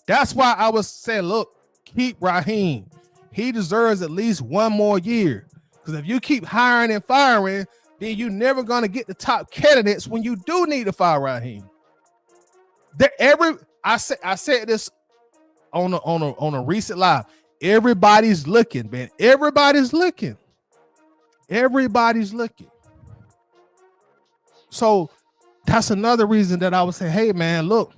That's why I was saying, look, keep Raheem. He deserves at least 1 more year. Because if you keep hiring and firing, then you're never going to get the top candidates when you do need to fire Raheem. I said this on a recent live. Everybody's looking, man. Everybody's looking. So that's another reason that I would say, hey man, look,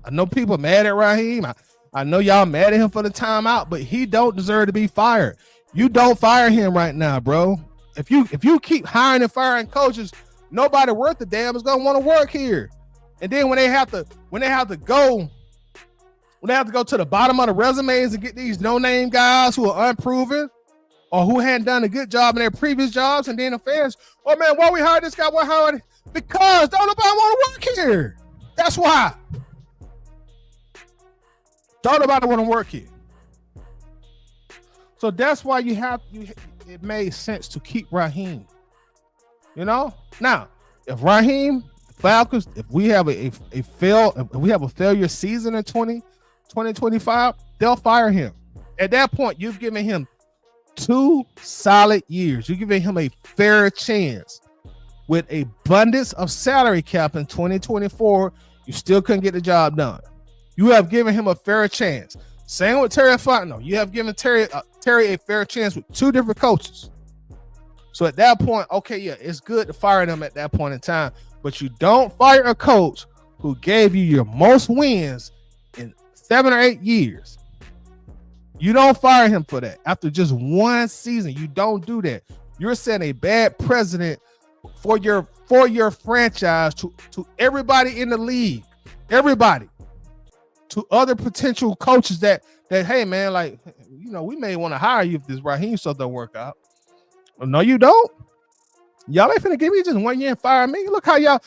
I know people mad at Raheem. I know y'all mad at him for the timeout, but he don't deserve to be fired. You don't fire him right now, bro. If you keep hiring and firing coaches, nobody worth a damn is gonna want to work here. And then when they have to go to the bottom of the resumes and get these no-name guys who are unproven or who hadn't done a good job in their previous jobs, and then the fans, oh man, why we hired this guy? Why hired him? Because don't nobody want to work here. That's why. Don't nobody want to work here. So that's why it made sense to keep Raheem. You know? Now, if Raheem Falcons, if we have a failure season in 2025, they'll fire him. At that point, you've given him 2 solid years. You're giving him a fair chance. With an abundance of salary cap in 2024, you still couldn't get the job done. You have given him a fair chance. Same with Terry Fontenot. You have given Terry a fair chance with 2 different coaches. So at that point, okay, yeah, it's good to fire them at that point in time. But you don't fire a coach who gave you your most wins in 7 or 8 years. You don't fire him for that. After just 1 season, you don't do that. You're setting a bad precedent for your franchise to everybody in the league, everybody, to other potential coaches that hey man, like, you know, we may want to hire you if this Raheem stuff don't work out. Well, no, you don't. Y'all ain't finna give me just 1 year and fire me. Look how y'all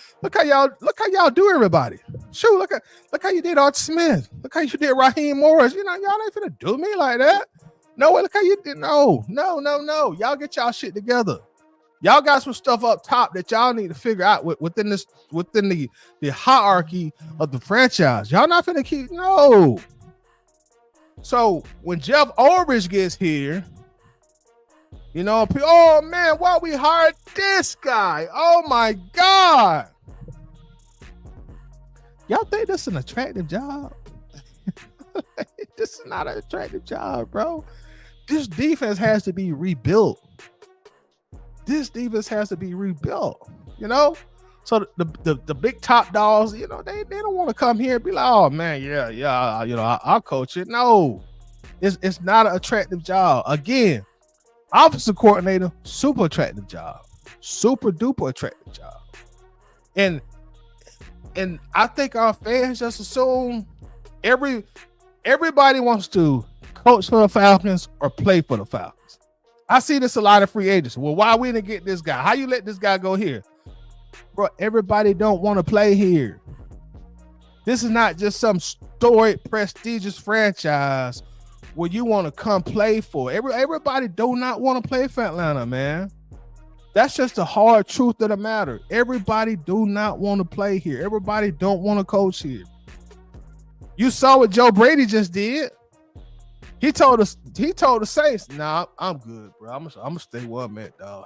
do everybody. Shoot, look how you did Art Smith. Look how you did Raheem Morris. You know, y'all ain't finna do me like that. No way. Look how you did. No. Y'all get y'all shit together. Y'all got some stuff up top that y'all need to figure out within the hierarchy of the franchise. Y'all not finna keep no. So when Jeff Ulbrich gets here, you know, oh man, why we hired this guy? Oh my God. Y'all think this is an attractive job? This is not an attractive job, bro. This defense has to be rebuilt. This defense has to be rebuilt, you know? So the big top dogs, you know, they don't want to come here and be like, oh man, yeah, you know, I'll coach it. No, it's not an attractive job. Again, offensive coordinator, super attractive job, super duper attractive job. And I think our fans just assume everybody wants to coach for the Falcons or play for the Falcons. I see this a lot of free agents. Well, why we didn't get this guy? How you let this guy go here? Bro, everybody don't want to play here. This is not just some storied, prestigious franchise where you want to come play for. Everybody do not want to play for Atlanta, man. That's just the hard truth of the matter. Everybody do not want to play here. Everybody don't want to coach here. You saw what Joe Brady just did. He told the Saints, nah, I'm good, bro. I'm gonna stay where I'm at, dog.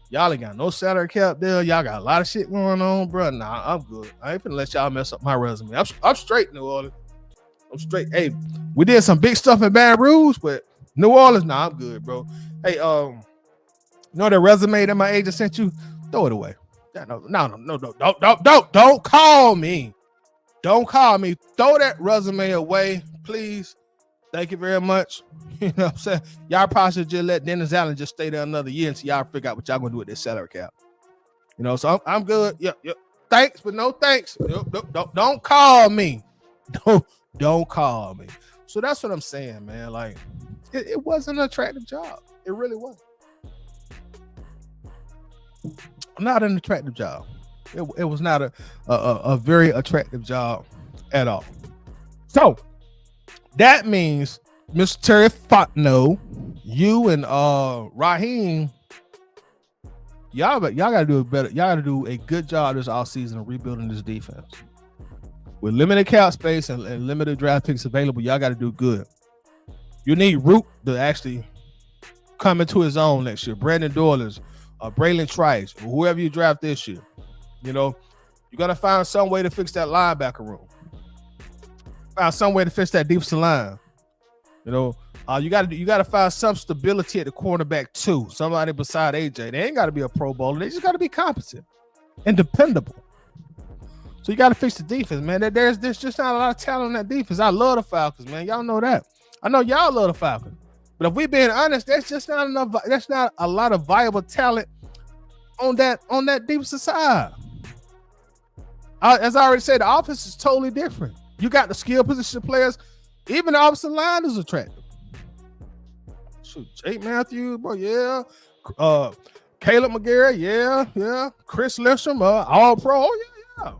Y'all ain't got no salary cap there. Y'all got a lot of shit going on, bro. Nah, I'm good. I ain't finna let y'all mess up my resume. I'm straight, New Orleans. I'm straight. Hey, we did some big stuff in Baton Rouge, but New Orleans, nah, I'm good, bro. Hey, you know that resume that my agent sent you? Throw it away. No, don't call me. Don't call me. Throw that resume away, please. Thank you very much. You know what I'm saying? Y'all probably should just let Dennis Allen just stay there another year until y'all figure out what y'all gonna do with this salary cap. You know, so I'm good. Yep. Thanks, but no thanks. Don't call me. Don't call me. So that's what I'm saying, man. Like, it wasn't an attractive job. It really wasn't. Not an attractive job. It was not a very attractive job at all. So that means Mr. Terry Fontenot, you and Raheem, y'all gotta do better. Y'all gotta do a good job this offseason of rebuilding this defense. With limited cap space and limited draft picks available, y'all gotta do good. You need Root to actually come into his own next year. Brandon Doylers, Braylon Trice, whoever you draft this year. You know, you gotta find some way to fix that linebacker room. Find some way to fix that defensive line. You know, you gotta find some stability at the cornerback too. Somebody beside AJ. They ain't gotta be a Pro Bowler. They just gotta be competent and dependable. So you got to fix the defense, man. There's just not a lot of talent on that defense. I love the Falcons, man. Y'all know that. I know y'all love the Falcons. But if we're being honest, that's just not enough. That's not a lot of viable talent on that defensive side. As I already said, the offense is totally different. You got the skill position players. Even the offensive line is attractive. Shoot, Jake Matthews, bro, yeah. Caleb McGarrett, yeah. Chris Lisham, all pro, yeah.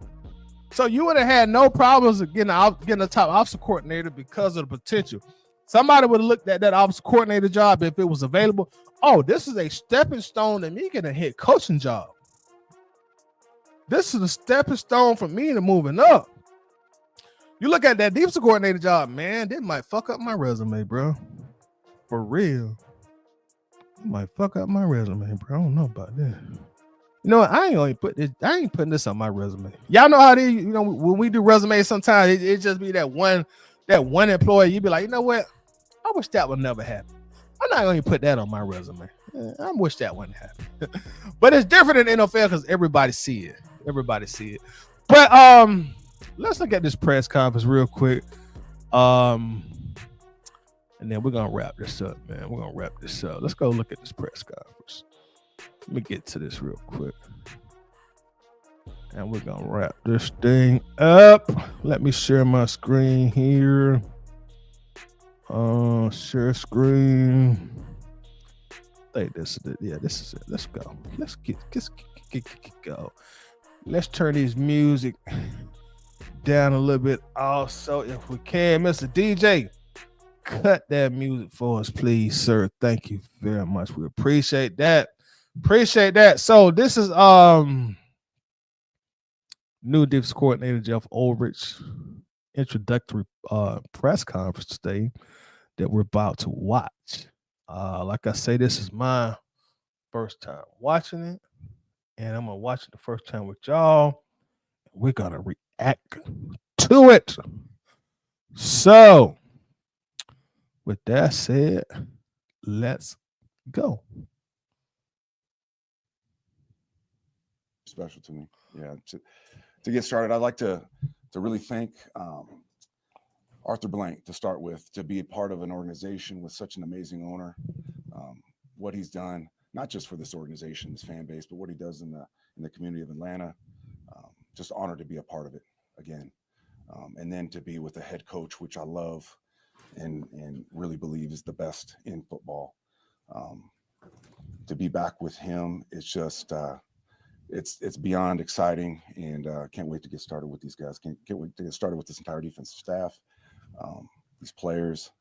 So you would have had no problems getting a top offensive coordinator because of the potential. Somebody would have looked at that offensive coordinator job if it was available. Oh, this is a stepping stone to me getting a head coaching job. This is a stepping stone for me to moving up. You look at that defensive coordinator job, man, they might fuck up my resume, bro. For real. It might fuck up my resume, bro. I don't know about that. You know what? I ain't putting this on my resume. Y'all know how they, when we do resumes, sometimes it just be that one employee. You be like, you know what? I wish that would never happen. I'm not going to put that on my resume. I wish that wouldn't happen. But it's different in NFL because everybody see it. But let's look at this press conference real quick. And then we're gonna wrap this up, man. Let's go look at this press conference. Let me get to this real quick. And we're gonna wrap this thing up. Let me share my screen here. Share screen. I think this is it. Yeah, this is it. Let's go. Let's get go. Let's turn this music down a little bit also, if we can. Mr. DJ, cut that music for us, please, sir. Thank you very much. We appreciate that. So this is new defense coordinator Jeff Ulbrich introductory press conference today that we're about to watch. Like I say, this is my first time watching it, and I'm gonna watch it the first time with y'all. We're gonna react to it. So, with that said, let's go. Special to me, yeah. To get started, I'd like to really thank Arthur Blank to start with, to be a part of an organization with such an amazing owner. What he's done, not just for this organization, this fan base, but what he does in the community of Atlanta. Just honored to be a part of it again, and then to be with a head coach, which I love and really believe is the best in football. To be back with him, it's just it's beyond exciting, and can't wait to get started with these guys. Can't wait to get started with this entire defensive staff, these players.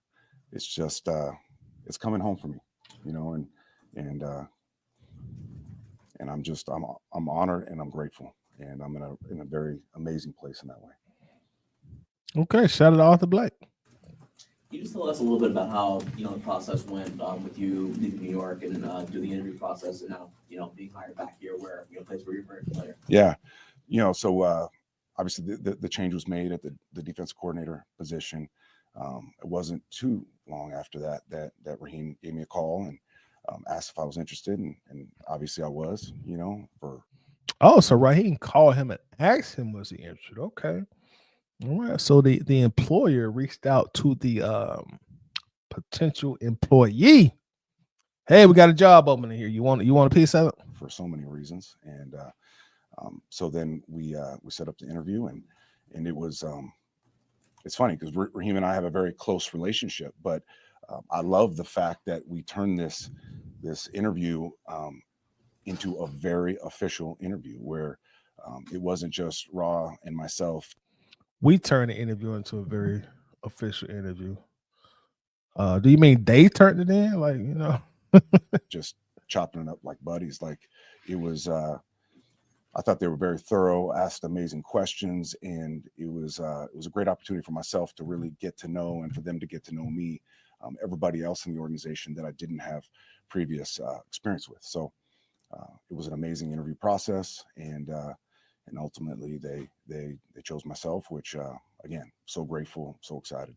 It's just it's coming home for me, and I'm honored and I'm grateful, and I'm in a very amazing place in that way. Okay, shout out to Arthur Blank. Can you just tell us a little bit about how the process went with you leaving New York and do the interview process, and now being hired back here, where place where you're very familiar? Yeah, so obviously the change was made at the defensive coordinator position. It wasn't too long after that Raheem gave me a call and asked if I was interested, and obviously I was. So Raheem called him and asked him was he interested. Okay. All right. So the employer reached out to the potential employee. Hey, we got a job opening here. You want a piece of it? For so many reasons. And so then we set up the interview, and it was it's funny because Raheem and I have a very close relationship, but I love the fact that we turned this interview into a very official interview where it wasn't just Raw and myself. We turned the interview into a very official interview. Do you mean they turned it in? Like, just chopping it up like buddies. Like it was, I thought they were very thorough, asked amazing questions, and it was a great opportunity for myself to really get to know, and for them to get to know me, everybody else in the organization that I didn't have previous experience with. So it was an amazing interview process, and ultimately they chose myself, which again, so grateful, so excited.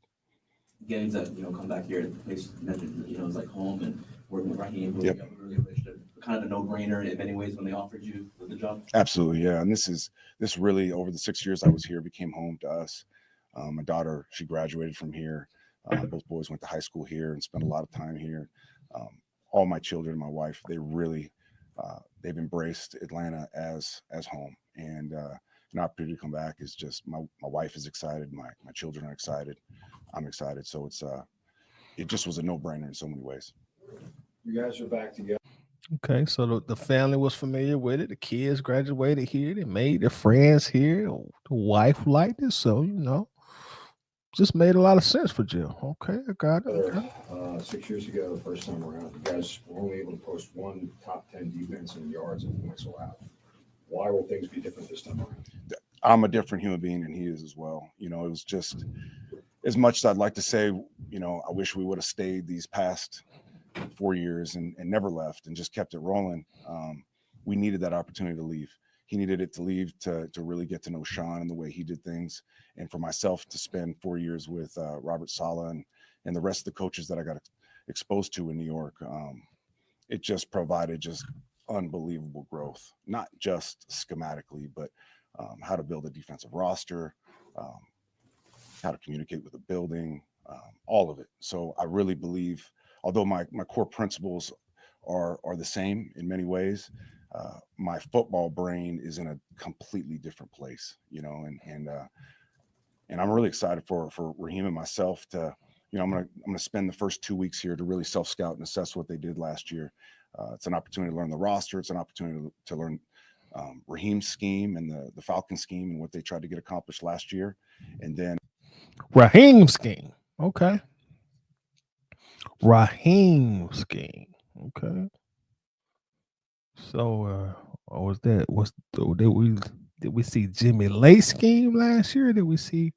getting to, come back here, the place you mentioned, is like home, and working with Raheem, who Yep. really wished it kind of a no-brainer in many ways when they offered you the job. Absolutely, yeah. And this really, over the 6 years I was here, became home to us. My daughter, she graduated from here. Both boys went to high school here and spent a lot of time here. Um, all my children, my wife, they've embraced Atlanta as home, and an opportunity to come back is just my wife is excited, my children are excited, I'm excited. So it just was a no brainer in so many ways. You guys are back together. Okay, so the family was familiar with it. The kids graduated here. They made their friends here. The wife liked it, so just made a lot of sense for Jill. Okay, I got it. Okay. 6 years ago, the first time around, you guys were only able to post one top 10 defense in yards and points allowed. Why will things be different this time around? I'm a different human being than he is as well. It was just, as much as I'd like to say, I wish we would have stayed these past 4 years and never left and just kept it rolling. We needed that opportunity to leave. He needed it to leave to really get to know Sean and the way he did things, and for myself to spend 4 years with Robert Saleh and the rest of the coaches that I got exposed to in New York. It just provided just unbelievable growth, not just schematically, but how to build a defensive roster, how to communicate with the building, all of it. So I really believe, although my core principles are the same in many ways, my football brain is in a completely different place, and I'm really excited for Raheem and myself to, I'm gonna spend the first 2 weeks here to really self scout and assess what they did last year. It's an opportunity to learn the roster. It's an opportunity to learn Raheem's scheme and the Falcons scheme and what they tried to get accomplished last year, and then Raheem scheme. Okay. Raheem scheme. Okay. So what was that? Did we see Jimmy Lay scheme last year? Or did we see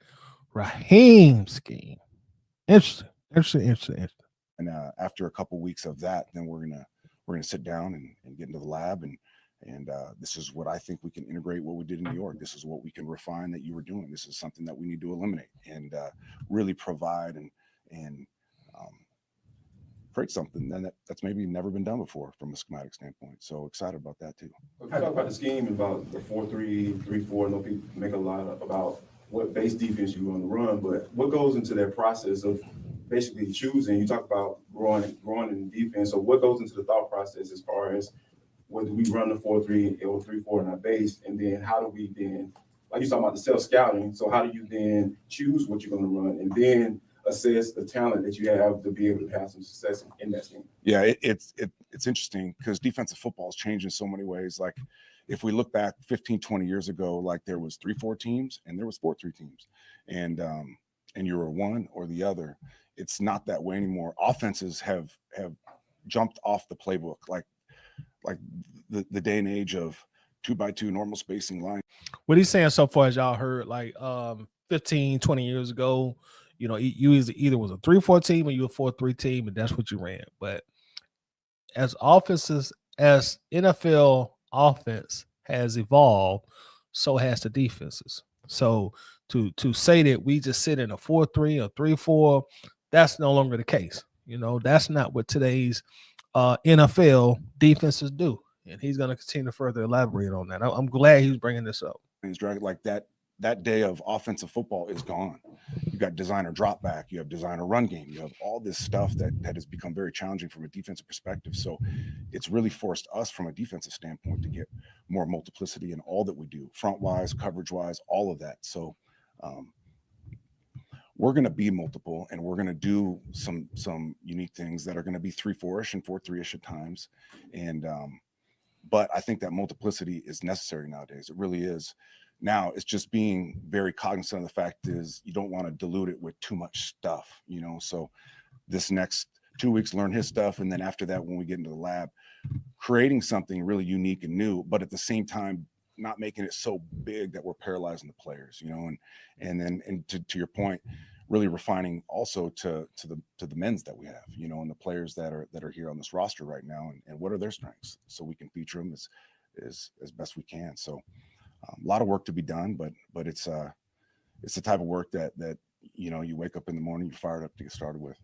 Raheem scheme? Interesting. Interesting. and after a couple weeks of that, then we're gonna sit down and get into the lab, and this is what I think we can integrate what we did in New York. This is what we can refine that you were doing. This is something that we need to eliminate and really provide and create something that's maybe never been done before from a schematic standpoint. So excited about that too. Talk about the scheme, about the 4-3-3-4. I know people make a lot about what base defense you want to run, but what goes into that process of basically choosing? You talk about growing in defense. So what goes into the thought process as far as whether we run the 4-3 or 3-4 in our base, and then how do we then, like you talking about the self-scouting, so how do you then choose what you're going to run and then assess the talent that you have to be able to have some success in that scheme? Yeah, it's interesting because defensive football has changed in so many ways. Like if we look back 15, 20 years ago, like there was 3-4 teams and there was 4-3 teams, and you were one or the other. It's not that way anymore. Offenses have jumped off the playbook, like the day and age of 2x2 normal spacing line. What he's saying so far, as y'all heard, like 15, 20 years ago, you either was a 3-4 team or you a 4-3 team, and that's what you ran. But as NFL offense has evolved, so has the defenses. So to say that we just sit in a 4-3 or 3-4, that's no longer the case. That's not what today's NFL defenses do. And he's going to continue to further elaborate on that. I'm glad he's bringing this up. He's dragged like that day of offensive football is gone. You got designer drop back, you have designer run game, you have all this stuff that has become very challenging from a defensive perspective. So it's really forced us from a defensive standpoint to get more multiplicity in all that we do, front wise, coverage wise, all of that. So we're going to be multiple, and we're going to do some unique things that are going to be 3-4ish and 4-3ish at times. And but I think that multiplicity is necessary nowadays. It really is. Now it's just being very cognizant of the fact is you don't want to dilute it with too much stuff, So this next 2 weeks, learn his stuff. And then after that, when we get into the lab, creating something really unique and new, but at the same time, not making it so big that we're paralyzing the players, and then to your point, really refining also to the men's that we have, and the players that are here on this roster right now, and what are their strengths, so we can feature them as best we can. So a lot of work to be done, but it's the type of work that you know, you wake up in the morning, you're fired up to get started with.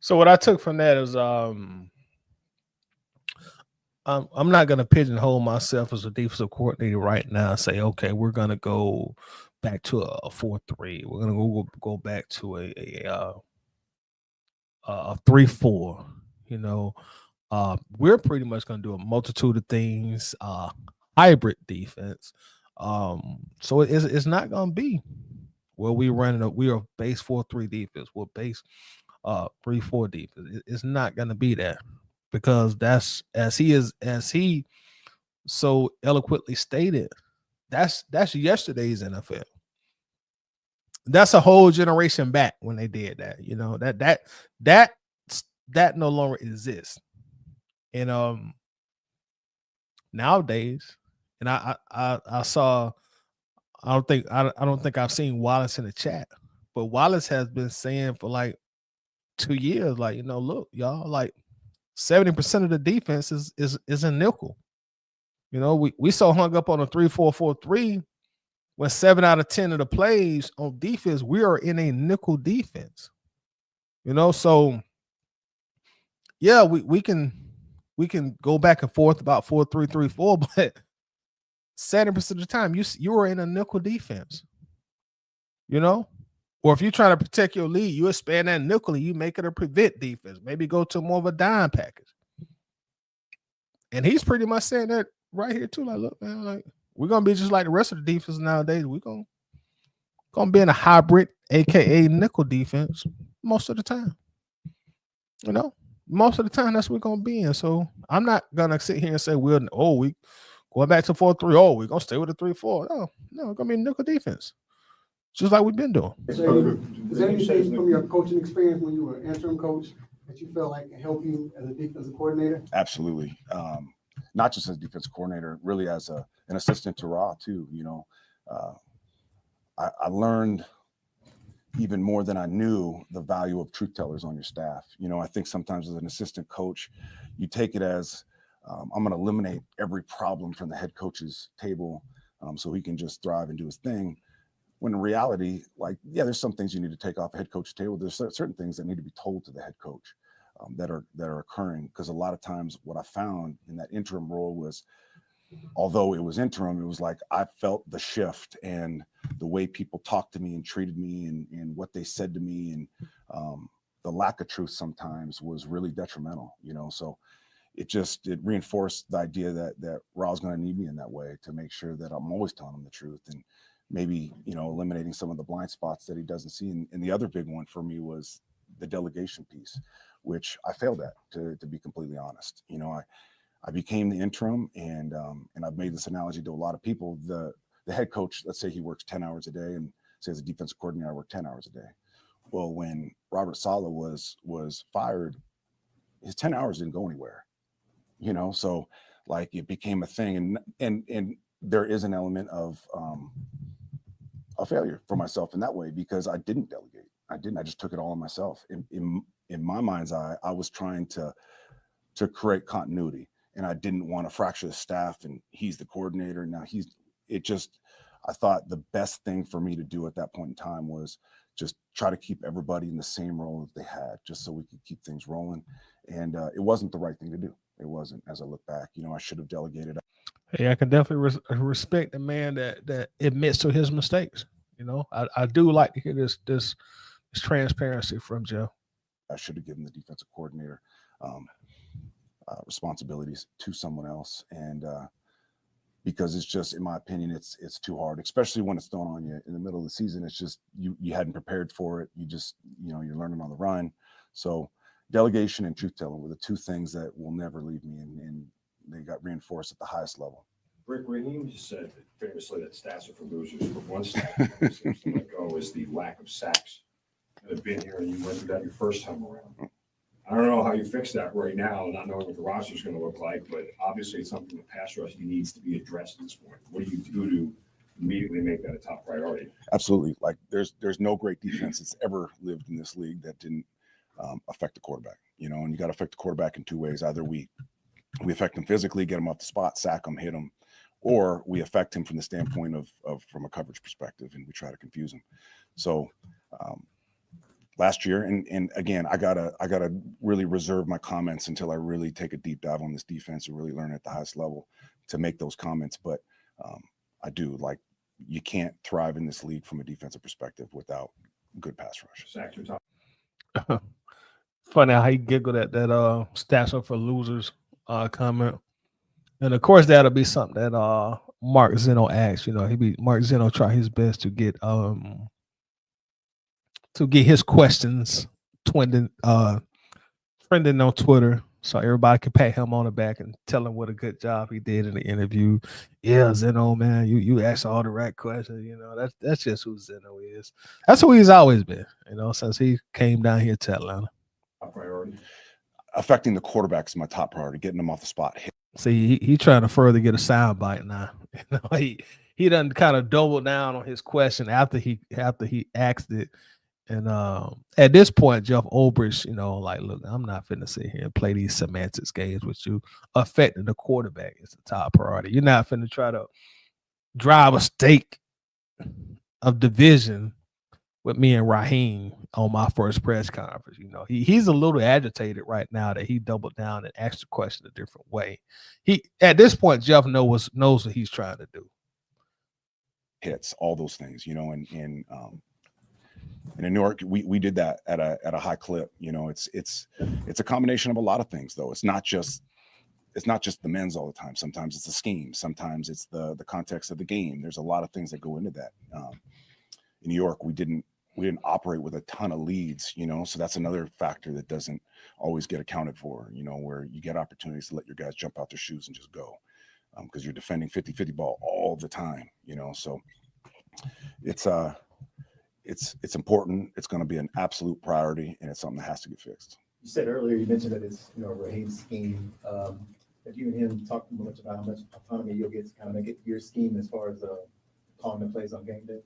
So what I took from that is I'm not going to pigeonhole myself as a defensive coordinator right now and say, okay, we're going to go back to a 4-3. We're going to go back to a 3-4. You know, we're pretty much going to do a multitude of things, hybrid defense. So it's not going to be where we are base 4-3 defense. We're base 3-4 defense. It's not going to be that, because that's as he so eloquently stated, that's yesterday's NFL. That's a whole generation back when they did that. You know, that no longer exists. And nowadays, and I saw, I don't think I've seen Wallace in the chat, but Wallace has been saying for like 2 years, like, you know, look, y'all, like 70% of the defense is in nickel. You know, we so hung up on a 3-4-4-3 when 7 out of 10 of the plays on defense, we are in a nickel defense. You know, so yeah, we can go back and forth about 4-3-3-4, but 70% of the time you are in a nickel defense. You know, or if you're trying to protect your lead, you expand that nickel and you make it a prevent defense. Maybe go to more of a dime package. And he's pretty much saying that right here too. Like, look, man, like we're gonna be just like the rest of the defense nowadays. We're gonna be in a hybrid, aka nickel defense, most of the time. You know, most of the time that's what we're gonna be in. So I'm not gonna sit here and say we going back to 4-3. Oh, we're gonna stay with a 3-4. No, it's gonna be a nickel defense, just like we've been doing. Is there anything from your coaching experience when you were an interim coach that you felt like helped you as a defensive coordinator? Absolutely. Not just as defensive coordinator, really as an assistant to Ra too. You know, I learned even more than I knew the value of truth tellers on your staff. You know, I think sometimes as an assistant coach, you take it as I'm going to eliminate every problem from the head coach's table so he can just thrive and do his thing. When in reality, like, yeah, there's some things you need to take off a head coach's table. There's certain things that need to be told to the head coach that are occurring. Because a lot of times what I found in that interim role was, although it was interim, it was like I felt the shift and the way people talked to me and treated me and what they said to me, and the lack of truth sometimes was really detrimental, you know. So it reinforced the idea that Ra's going to need me in that way to make sure that I'm always telling him the truth, and maybe, you know, eliminating some of the blind spots that he doesn't see. And the other big one for me was the delegation piece, which I failed at, to be completely honest. You know, I became the interim, and I've made this analogy to a lot of people. The head coach, let's say he works 10 hours a day, and say as a defensive coordinator, I work 10 hours a day. Well, when Robert Saleh was fired, his 10 hours didn't go anywhere, you know? So like it became a thing, and there is an element of a failure for myself in that way, because I didn't delegate. I just took it all on myself. In my mind's eye, I was trying to create continuity, and I didn't want to fracture the staff, and he's the coordinator. Now I thought the best thing for me to do at that point in time was just try to keep everybody in the same role that they had, just so we could keep things rolling. And it wasn't the right thing to do. It wasn't, as I look back. You know, I should have delegated. Hey, I can definitely respect the man that admits to his mistakes. You know, I do like to hear this transparency from Joe. I should have given the defensive coordinator responsibilities to someone else, and because it's just, in my opinion, it's too hard, especially when it's thrown on you in the middle of the season. It's just you hadn't prepared for it. You just, you know, you're learning on the run. So delegation and truth telling were the two things that will never leave me, and they got reinforced at the highest level. Rick Raheem just said famously that stats are for losers. But one stat that seems to let go is the lack of sacks that have been here, and you went through that your first time around. I don't know how you fix that right now, not knowing what the roster is going to look like, but obviously it's something the pass rush needs to be addressed at this point. What do you do to immediately make that a top priority? Absolutely. Like there's no great defense that's ever lived in this league that didn't affect the quarterback, you know, and you got to affect the quarterback in two ways. Either we affect them physically, get them off the spot, sack them, hit them, or we affect him from the standpoint of from a coverage perspective, and we try to confuse him. So last year, and again, I gotta really reserve my comments until I really take a deep dive on this defense and really learn at the highest level to make those comments. But I do, like, you can't thrive in this league from a defensive perspective without good pass rush. Sacked your top. Funny how he giggled at that stats are for losers comment. And of course that'll be something that Mark Zeno asks. You know, Mark Zeno try his best to get his questions trending on Twitter, so everybody can pat him on the back and tell him what a good job he did in the interview. Yeah, Zeno, man, you asked all the right questions. You know, that's just who Zeno is. That's who he's always been. You know, since he came down here to Atlanta. Top priority. Affecting the quarterback is my top priority. Getting them off the spot. See, he trying to further get a sound bite now. You know, he done kind of doubled down on his question after he asked it. And at this point, Jeff Ulbrich, you know, like, look, I'm not finna sit here and play these semantics games with you. Affecting the quarterback is the top priority. You're not finna try to drive a stake of division with me and Raheem on my first press conference. You know, he's a little agitated right now that he doubled down and asked the question a different way. At this point, Jeff knows what he's trying to do. Hits, all those things, you know, and in New York, we did that at a high clip. You know, it's a combination of a lot of things, though. It's not just the men's all the time. Sometimes it's the scheme. Sometimes it's the context of the game. There's a lot of things that go into that. In New York, we didn't operate with a ton of leads, you know, so that's another factor that doesn't always get accounted for, you know, where you get opportunities to let your guys jump out their shoes and just go, because you're defending 50-50 ball all the time, you know. So it's important. It's going to be an absolute priority, and it's something that has to get fixed. You said earlier, you mentioned that it's, you know, Raheem's scheme. Have you and him talked much about how much autonomy you'll get to kind of make it your scheme as far as calling the plays on game day?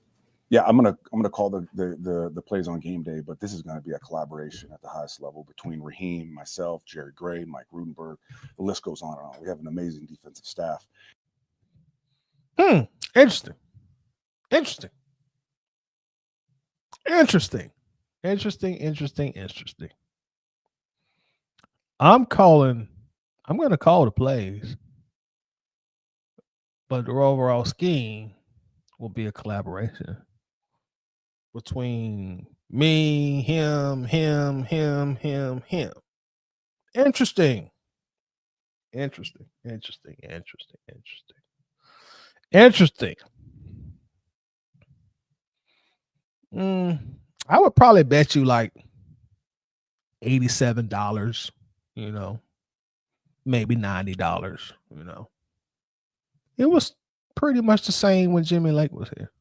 Yeah, I'm gonna call the plays on game day, but this is going to be a collaboration at the highest level between Raheem, myself, Jerry Gray, Mike Rudenberg. The list goes on and on. We have an amazing defensive staff. Interesting. I'm going to call the plays, but the overall scheme will be a collaboration between me, him. Interesting. I would probably bet you like $87, you know, maybe $90, you know. It was pretty much the same when Jimmy Lake was here.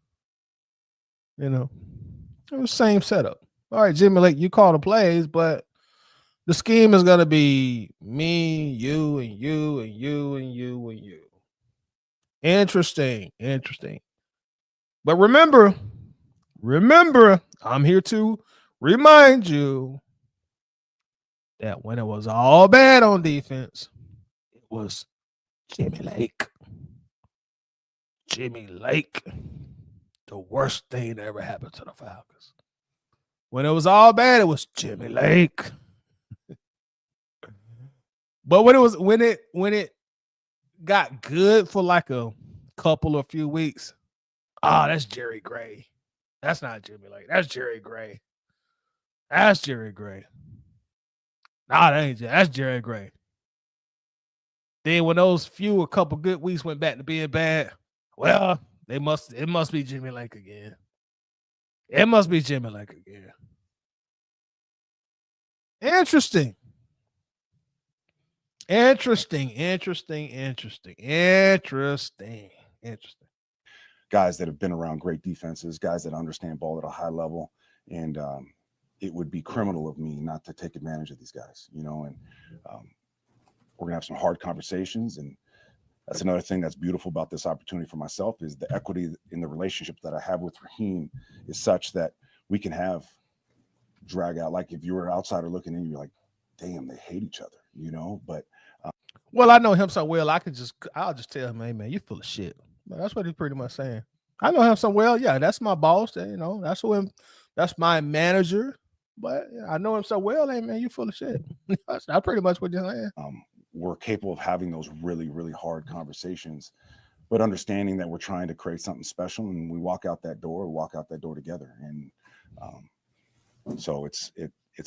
You know, it was the same setup. All right, Jimmy Lake, you call the plays, but the scheme is going to be me, you, and you, and you, and you, and you. Interesting. But remember, I'm here to remind you that when it was all bad on defense, it was Jimmy Lake. The worst thing that ever happened to the Falcons. When it was all bad, it was Jimmy Lake. But when it got good for like a couple or few weeks, that's Jerry Gray. That's not Jimmy Lake. That's Jerry Gray. Nah, that ain't. That's Jerry Gray. Then when those a couple good weeks went back to being bad, well, it must be Jimmy Lake again. Interesting. Guys that have been around great defenses, guys that understand ball at a high level, and it would be criminal of me not to take advantage of these guys, you know. And we're gonna have some hard conversations, and that's another thing that's beautiful about this opportunity for myself is the equity in the relationship that I have with Raheem is such that we can have drag out. Like if you were an outsider looking in, you're like, damn, they hate each other, you know. But Well, I know him so well. I'll just tell him, hey man, you full of shit. But that's what he's pretty much saying. I know him so well. Yeah, that's my boss. That's my manager. But yeah, I know him so well. Hey man, you full of shit. That's pretty much what you're saying. We're capable of having those really, really hard conversations, but understanding that we're trying to create something special, and we walk out that door together. And so it's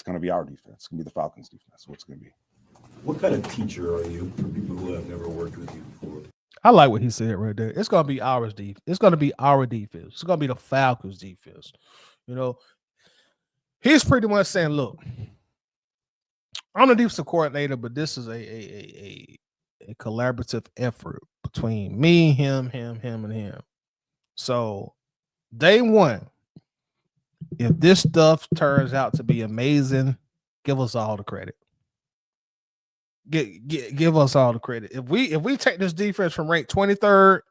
going to be our defense. It's going to be the Falcons defense. That's what it's going to be. What kind of teacher are you for people who have never worked with you before? I like what he said right there. It's gonna be our defense. It's gonna be our defense. It's gonna be the Falcons defense. You know, he's pretty much saying, look, I'm the defensive coordinator, but this is a collaborative effort between me, him, and him. So day one, if this stuff turns out to be amazing, give us all the credit. Give us all the credit. If we take this defense from rank 23rd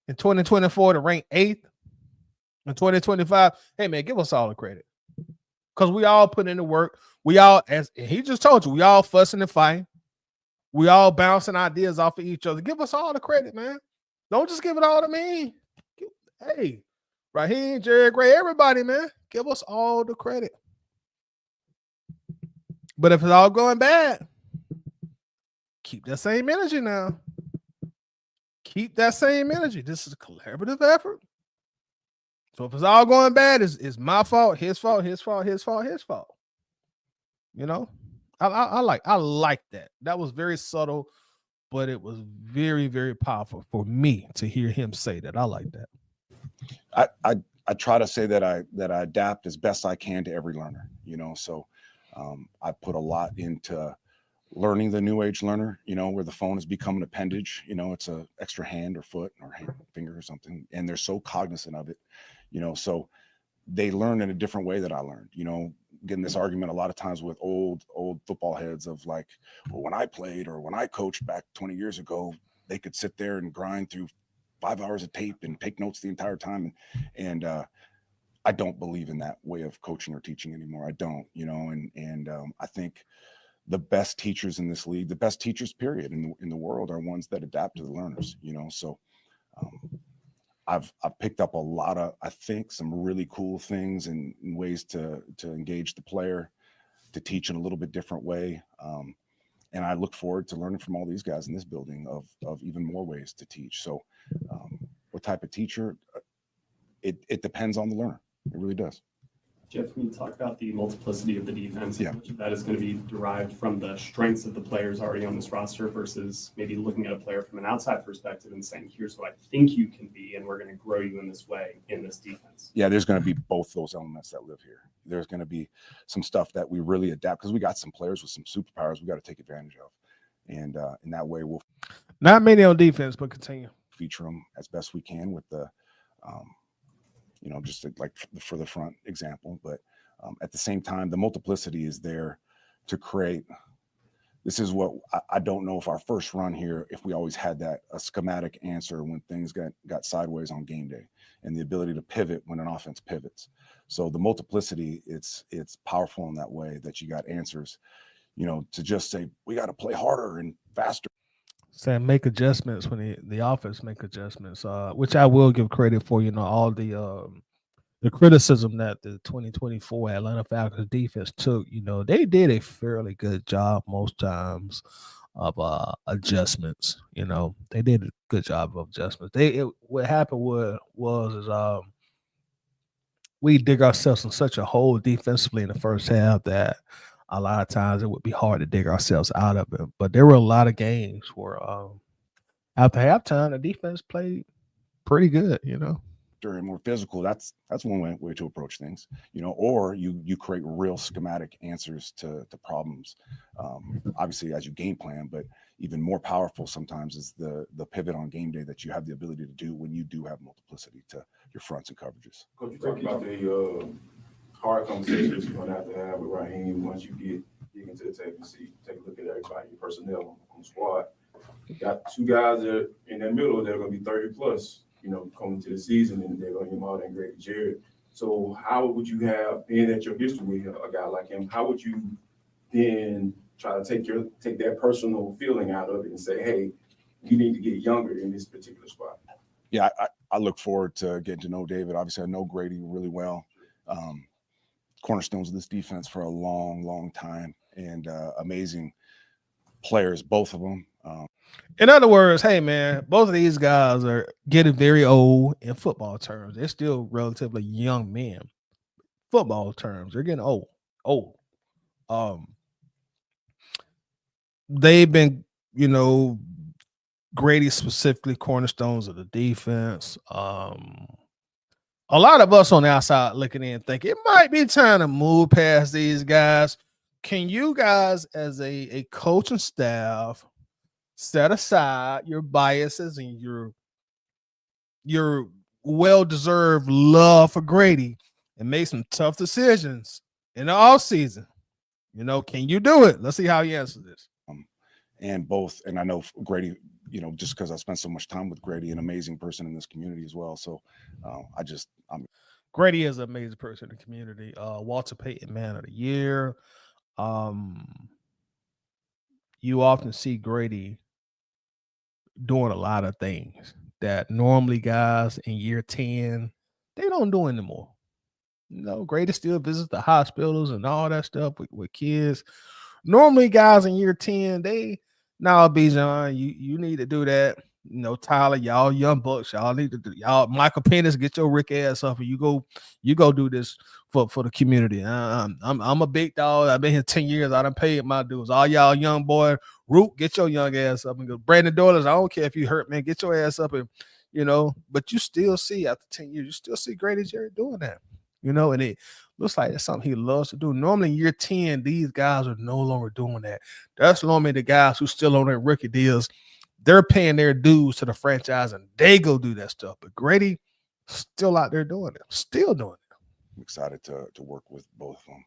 in 2024 to rank 8th in 2025, hey man, give us all the credit. Because we all put in the work. We all, as he just told you, we all fussing and fighting. We all bouncing ideas off of each other. Give us all the credit, man. Don't just give it all to me. Hey, Raheem, Jerry Gray, everybody, man. Give us all the credit. But if it's all going bad, keep that same energy now. Keep that same energy. This is a collaborative effort. So if it's all going bad, it's my fault, his fault. You know, I like that. That was very subtle, but it was very, very powerful for me to hear him say that. I like that. I try to say that I adapt as best I can to every learner. You know, so I put a lot into learning the new age learner, you know, where the phone has become an appendage, you know, it's a extra hand or foot or hand, finger or something. And they're so cognizant of it, you know, so they learn in a different way that I learned, you know, getting this argument a lot of times with old football heads of like, well, when I played or when I coached back 20 years ago, they could sit there and grind through 5 hours of tape and take notes the entire time. And I don't believe in that way of coaching or teaching anymore. I don't, you know, and I think the best teachers in this league, the best teachers period in the world are ones that adapt to the learners, you know? So I've picked up a lot of, I think, some really cool things and ways to engage the player, to teach in a little bit different way. And I look forward to learning from all these guys in this building of even more ways to teach. So what type of teacher, it depends on the learner. It really does. Jeff, when you talk about the multiplicity of the defense, Yeah. how much of that is going to be derived from the strengths of the players already on this roster versus maybe looking at a player from an outside perspective and saying, here's what I think you can be, and we're going to grow you in this way in this defense? Yeah, there's going to be both those elements that live here. There's going to be some stuff that we really adapt because we got some players with some superpowers we got to take advantage of. And in that way, we'll Not many on defense, but continue. feature them as best we can with the you know, just like for the front example, but at the same time, the multiplicity is there to create. This is what I don't know if our first run here, if we always had that a schematic answer when things got sideways on game day, and the ability to pivot when an offense pivots. So the multiplicity, it's powerful in that way that you got answers, you know, to just say we got to play harder and faster. Saying make adjustments when the offense make adjustments, which I will give credit for. You know, all the criticism that the 2024 Atlanta Falcons defense took. You know, they did a fairly good job most times of adjustments. You know, they did a good job of adjustments. What happened was we dig ourselves in such a hole defensively in the first half that a lot of times it would be hard to dig ourselves out of it. But there were a lot of games where after halftime, the defense played pretty good, you know. And more physical. That's one way to approach things, you know, or you create real schematic answers to problems. Obviously as you game plan, but even more powerful sometimes is the pivot on game day that you have the ability to do when you do have multiplicity to your fronts and coverages. Coach, you talked about the hard conversations you're going to have with Raheem once you dig into the tape and take a look at everybody, your personnel on the squad. You got two guys that are in the middle that are going to be 30 plus, you know, coming to the season, and they're going to be more than Greg Jared. So how would you have, being at your history with a guy like him, how would you then try to take that personal feeling out of it and say, hey, you need to get younger in this particular spot. Yeah, I look forward to getting to know David. Obviously, I know Grady really well. Cornerstones of this defense for a long, long time, and amazing players, both of them. In other words, hey man, both of these guys are getting very old in football terms. They're still relatively young men. Football terms, they're getting old. They've been, Grady specifically cornerstones of the defense. A lot of us on the outside looking in think it might be time to move past these guys. Can you guys, as a coaching staff, set aside your biases and your well-deserved love for Grady and make some tough decisions in the offseason? Can you do it? Let's see how he answers this. And I know Grady, just because I spent so much time with Grady, an amazing person in this community as well. So Grady is an amazing person in the community. Walter Payton Man of the Year. You often see Grady doing a lot of things that normally guys in year 10, they don't do anymore. Grady still visits the hospitals and all that stuff with kids. Normally guys in year 10, Bijan, you need to do that. Tyler, y'all young bucks, y'all need to do, y'all Michael Pennis, get your Rick ass up and you go do this for the community. I'm a big dog. I've been here 10 years. I done paid my dues. All y'all young boy, Root, get your young ass up and go. Brandon Doylers, I don't care if you hurt, man, get your ass up and but you still see after 10 years, you still see Grady Jarrett doing that. And it looks like it's something he loves to do. Normally in year 10, these guys are no longer doing that. That's normally the guys who still on their rookie deals. They're paying their dues to the franchise and they go do that stuff. But Grady still out there doing it, still doing it. I'm excited to work with both of them.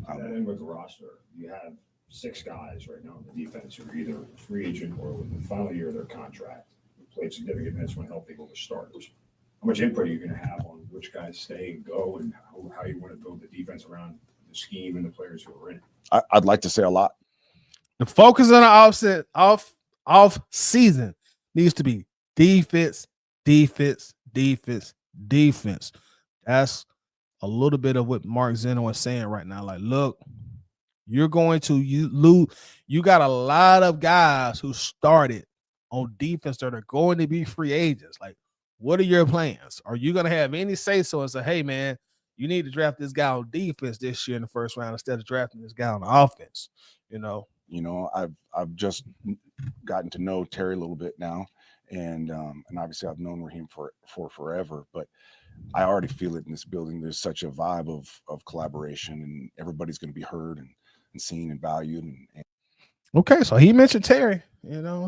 And with the roster, you have 6 guys right now on the defense who are either free agent or within the final year of their contract, who played significant minutes when healthy over starters. How much input are you going to have on which guys stay and go and how you want to build the defense around the scheme and the players who are in it? I'd like to say a lot. The focus on the off season needs to be defense. That's a little bit of what Mark Zeno is saying right now. Like, look, you're going to lose. You got a lot of guys who started on defense that are going to be free agents. Like, what are your plans? Are you going to have any say-so and say, hey, man, you need to draft this guy on defense this year in the first round instead of drafting this guy on offense? I've just gotten to know Terry a little bit now, and obviously I've known Raheem for forever, but I already feel it in this building. There's such a vibe of collaboration, and everybody's going to be heard and seen and valued. And okay, so he mentioned Terry,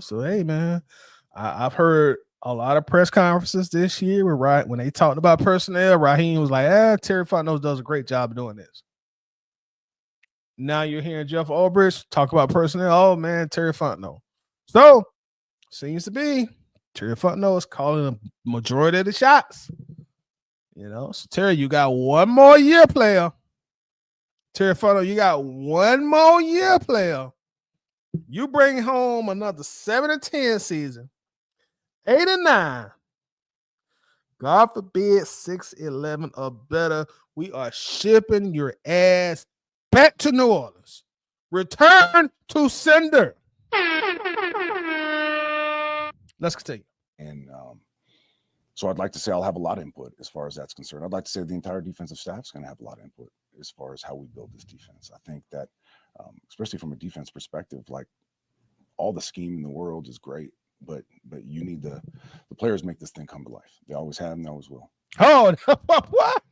so hey, man, I've heard a lot of press conferences this year when they talked about personnel. Raheem was like, Terry Fontenot does a great job of doing this. Now you're hearing Jeff Ulbrich talk about personnel. Oh, man, Terry Fontenot. So, seems to be Terry Fontenot is calling a majority of the shots. So Terry, you got one more year, player. Terry Fontenot, you got one more year, player. You bring home another 7-10 season, 8-9. God forbid 6-11 or better. We are shipping your ass back to New Orleans. Return to sender. Let's continue. And so I'd like to say I'll have a lot of input as far as that's concerned. I'd like to say the entire defensive staff is going to have a lot of input as far as how we build this defense. I think that, especially from a defense perspective, like all the scheme in the world is great, but you need the players make this thing come to life. They always have and they always will. Oh, what?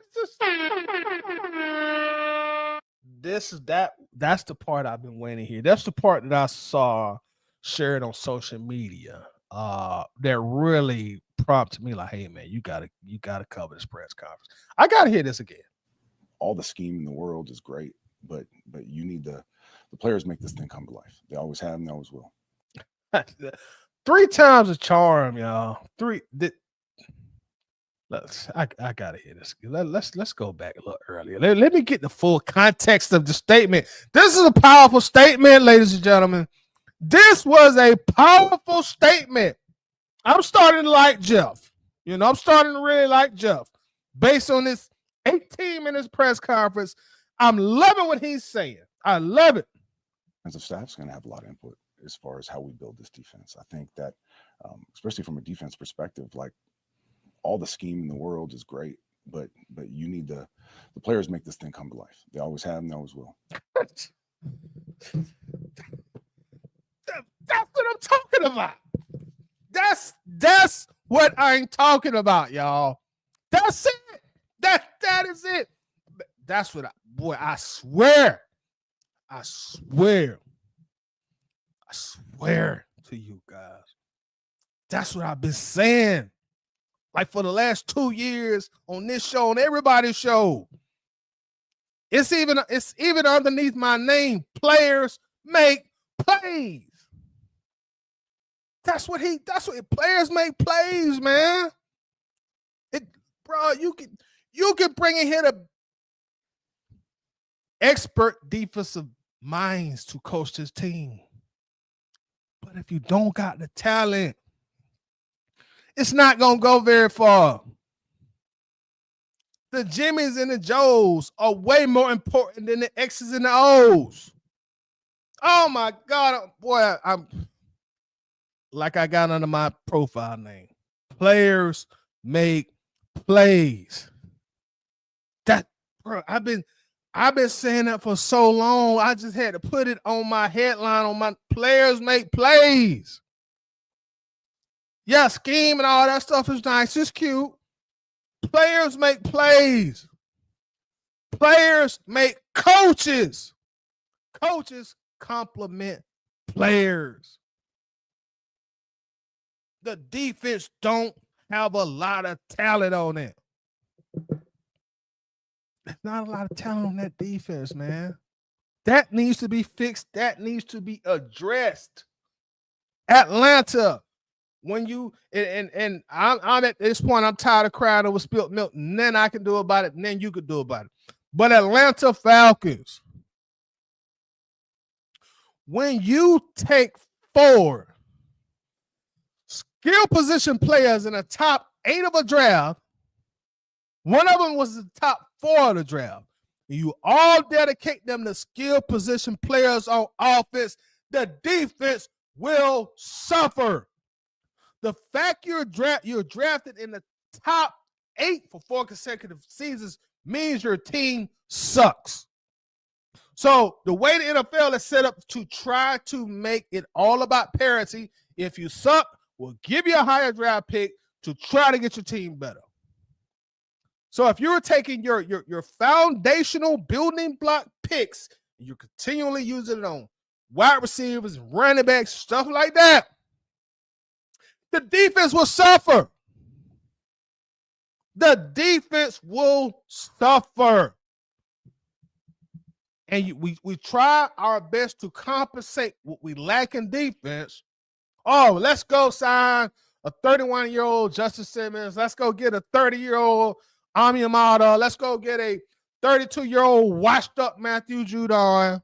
That's the part I've been waiting here. That's the part that I saw shared on social media that really prompted me like, hey man, you gotta cover this press conference. I gotta hear this again. All the scheme in the world is great, but you need the players make this thing come to life. They always have and they always will. 3 times a charm, y'all. I gotta hear this. Let's go back a little earlier. Let me get the full context of the statement. This is a powerful statement, ladies and gentlemen. This was a powerful statement. I'm starting to like Jeff. I'm starting to really like Jeff. Based on this 18 minutes press conference, I'm loving what he's saying. I love it. As a staff's going to have a lot of input as far as how we build this defense. I think that, especially from a defense perspective, like all the scheme in the world is great, but you need the players make this thing come to life. They always have and they always will. That's what I'm talking about. That's what I'm talking about, y'all. That's it. That is it. That's what I swear to you guys. That's what I've been saying. Like for the last 2 years on this show, on everybody's show. It's even underneath my name. Players make plays. That's what players make plays, man. Bro, you can bring in here the expert defensive minds to coach this team. But if you don't got the talent, it's not going to go very far. The Jimmys and the Joes are way more important than the X's and the O's. Oh, my God. Boy, I'm like I got under my profile name. Players make plays. Bro, I've been saying that for so long. I just had to put it on my headline on my players make plays. Yeah, scheme and all that stuff is nice. It's cute. Players make plays. Players make coaches. Coaches compliment players. The defense don't have a lot of talent on it. There's not a lot of talent on that defense, man. That needs to be fixed. That needs to be addressed. Atlanta, when you and I'm at this point, I'm tired of crying over spilt milk. And then I can do about it, and then you could do about it. But Atlanta Falcons, when you take 4 skill position players in the top 8 of a draft, one of them was the top 4 of the draft, and you all dedicate them to skill position players on offense, the defense will suffer. The fact you're drafted in the top 8 for 4 consecutive seasons means your team sucks. So the way the NFL is set up to try to make it all about parity, if you suck, we'll give you a higher draft pick to try to get your team better. So if you're taking your foundational building block picks, and you're continually using it on wide receivers, running backs, stuff like that, the defense will suffer. The defense will suffer. And we try our best to compensate what we lack in defense. Oh, let's go sign a 31-year-old Justin Simmons. Let's go get a 30-year-old Ami Amada. Let's go get a 32-year-old washed-up Matthew Judon.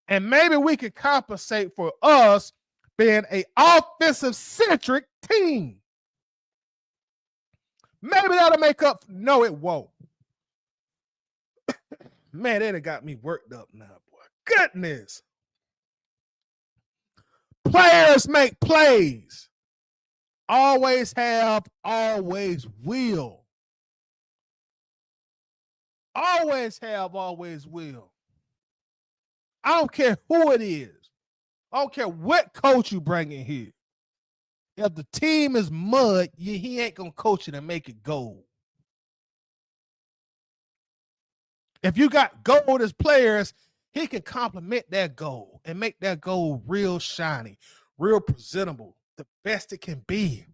And maybe we could compensate for us being an offensive-centric team. Maybe that'll make up. No, it won't. Man, that got me worked up now, boy. Goodness. Players make plays. Always have, always will. Always have, always will. I don't care who it is. I don't care what coach you bring in here. If the team is mud, he ain't going to coach it and make it gold. If you got gold as players, he can complement that gold and make that gold real shiny, real presentable, the best it can be.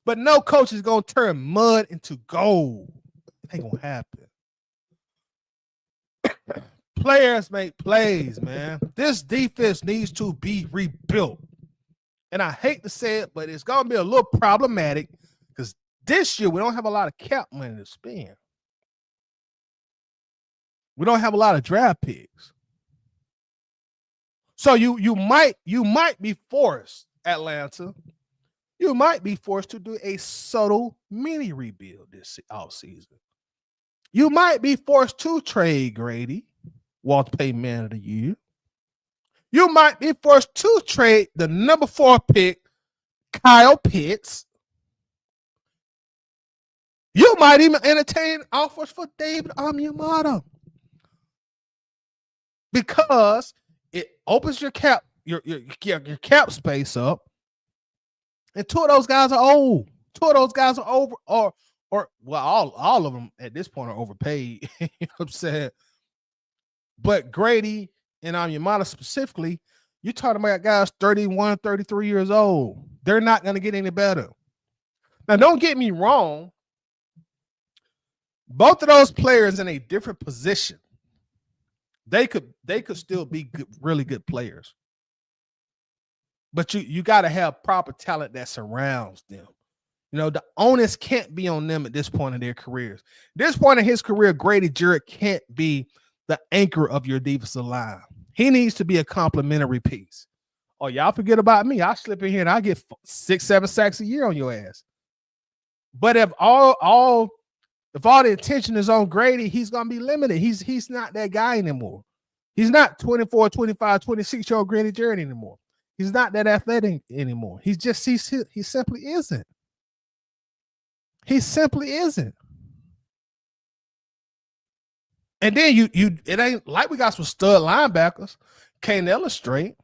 But no coach is going to turn mud into gold. It ain't going to happen. Players make plays, man. This defense needs to be rebuilt. And I hate to say it, but it's going to be a little problematic this year we don't have a lot of cap money to spend. We don't have a lot of draft picks. So you might be forced, Atlanta. You might be forced to do a subtle mini rebuild this offseason. You might be forced to trade Grady, Walter Payton Man of the Year. You might be forced to trade the number 4 pick, Kyle Pitts. You might even entertain offers for David Onyemata because it opens your cap space up. And 2 of those guys are old. 2 of those guys are over, or well, all of them at this point are overpaid. You know what I'm saying? But Grady and Onyemata specifically, you're talking about guys 31, 33 years old. They're not going to get any better. Now, don't get me wrong. Both of those players in a different position, they could still be good, really good players. But you got to have proper talent that surrounds them. You know, the onus can't be on them at this point in their careers. This point in his career, Grady Jarrett can't be the anchor of your defensive line. He needs to be a complementary piece. Oh, y'all forget about me. I slip in here and I get 6-7 sacks a year on your ass. But if all the attention is on Grady, he's going to be limited. He's not that guy anymore. He's not 24, 25, 26-year-old Grady Jarrett anymore. He's not that athletic anymore. He simply isn't. He simply isn't. And then it ain't like we got some stud linebackers. Can't illustrate.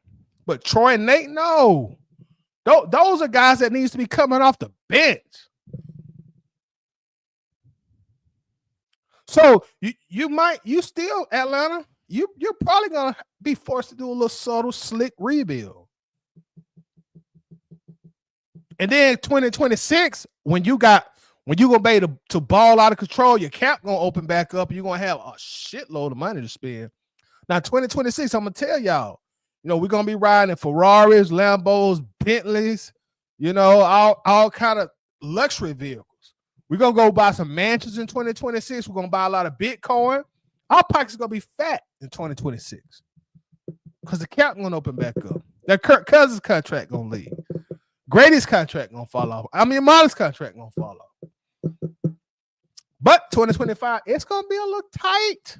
But Troy and Nate, no. Those are guys that needs to be coming off the bench. So you still, Atlanta, you're probably gonna be forced to do a little subtle, slick rebuild. And then 2026, when you're gonna be able to ball out of control, your cap gonna open back up, and you're gonna have a shitload of money to spend. Now, 2026, I'm gonna tell y'all, you know, we're gonna be riding in Ferraris, Lambos, Bentleys, you know, all kind of luxury vehicles. We're gonna go buy some mansions in 2026. We're gonna buy a lot of Bitcoin. Our pockets are gonna be fat in 2026 because the cap gonna open back up. That Kirk Cousins contract gonna leave. Grady's contract gonna fall off. I mean, Marlon's contract gonna fall off. But 2025, it's gonna be a little tight.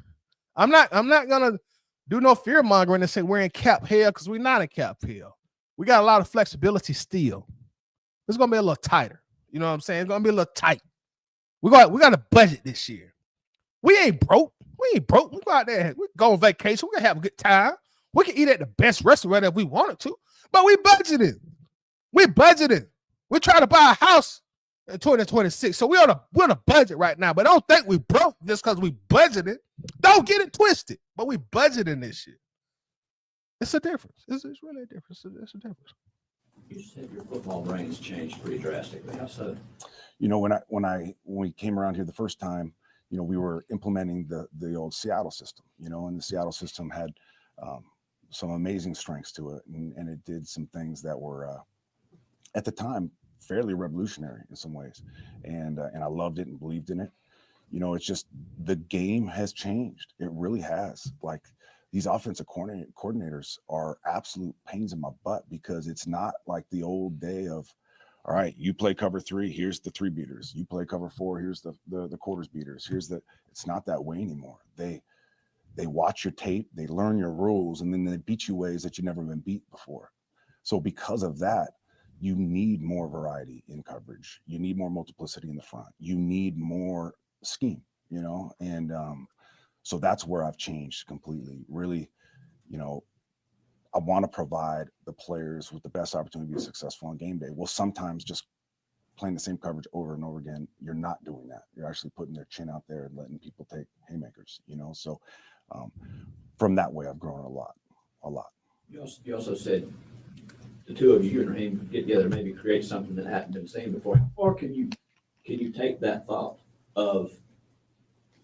I'm not gonna do no fear mongering and say we're in cap hell because we're not in cap hell. We got a lot of flexibility still. It's gonna be a little tighter. You know what I'm saying? It's gonna be a little tight. We got a budget this year. We ain't broke. We go out there. We go on vacation. We gonna have a good time. We can eat at the best restaurant if we wanted to, but we budgeted. We're trying to buy a house in 2026. So we're on a budget right now, but don't think we broke just because we budgeted. Don't get it twisted. But we budgeting this year. It's a difference. It's really a difference. It's a difference. You said your football brain's changed pretty drastically. How so? You know, when we came around here the first time, you know, we were implementing the old Seattle system, you know, and the Seattle system had some amazing strengths to it, and it did some things that were at the time fairly revolutionary in some ways, and I loved it and believed in it. You know, it's just the game has changed. It really has. Like, these offensive coordinators are absolute pains in my butt because it's not like the old day of, all right, you play cover 3, here's the 3 beaters. You play cover 4, here's the quarters beaters. It's not that way anymore. They watch your tape, they learn your rules, and then they beat you ways that you've never been beat before. So because of that, you need more variety in coverage. You need more multiplicity in the front. You need more scheme, you know, and so that's where I've changed completely. Really, you know, I want to provide the players with the best opportunity to be successful on game day. Well, sometimes just playing the same coverage over and over again, you're not doing that. You're actually putting their chin out there and letting people take haymakers, you know. So from that way, I've grown a lot. You also said the two of you and Raheem get together, maybe create something that hadn't been seen before. Or can you take that thought of,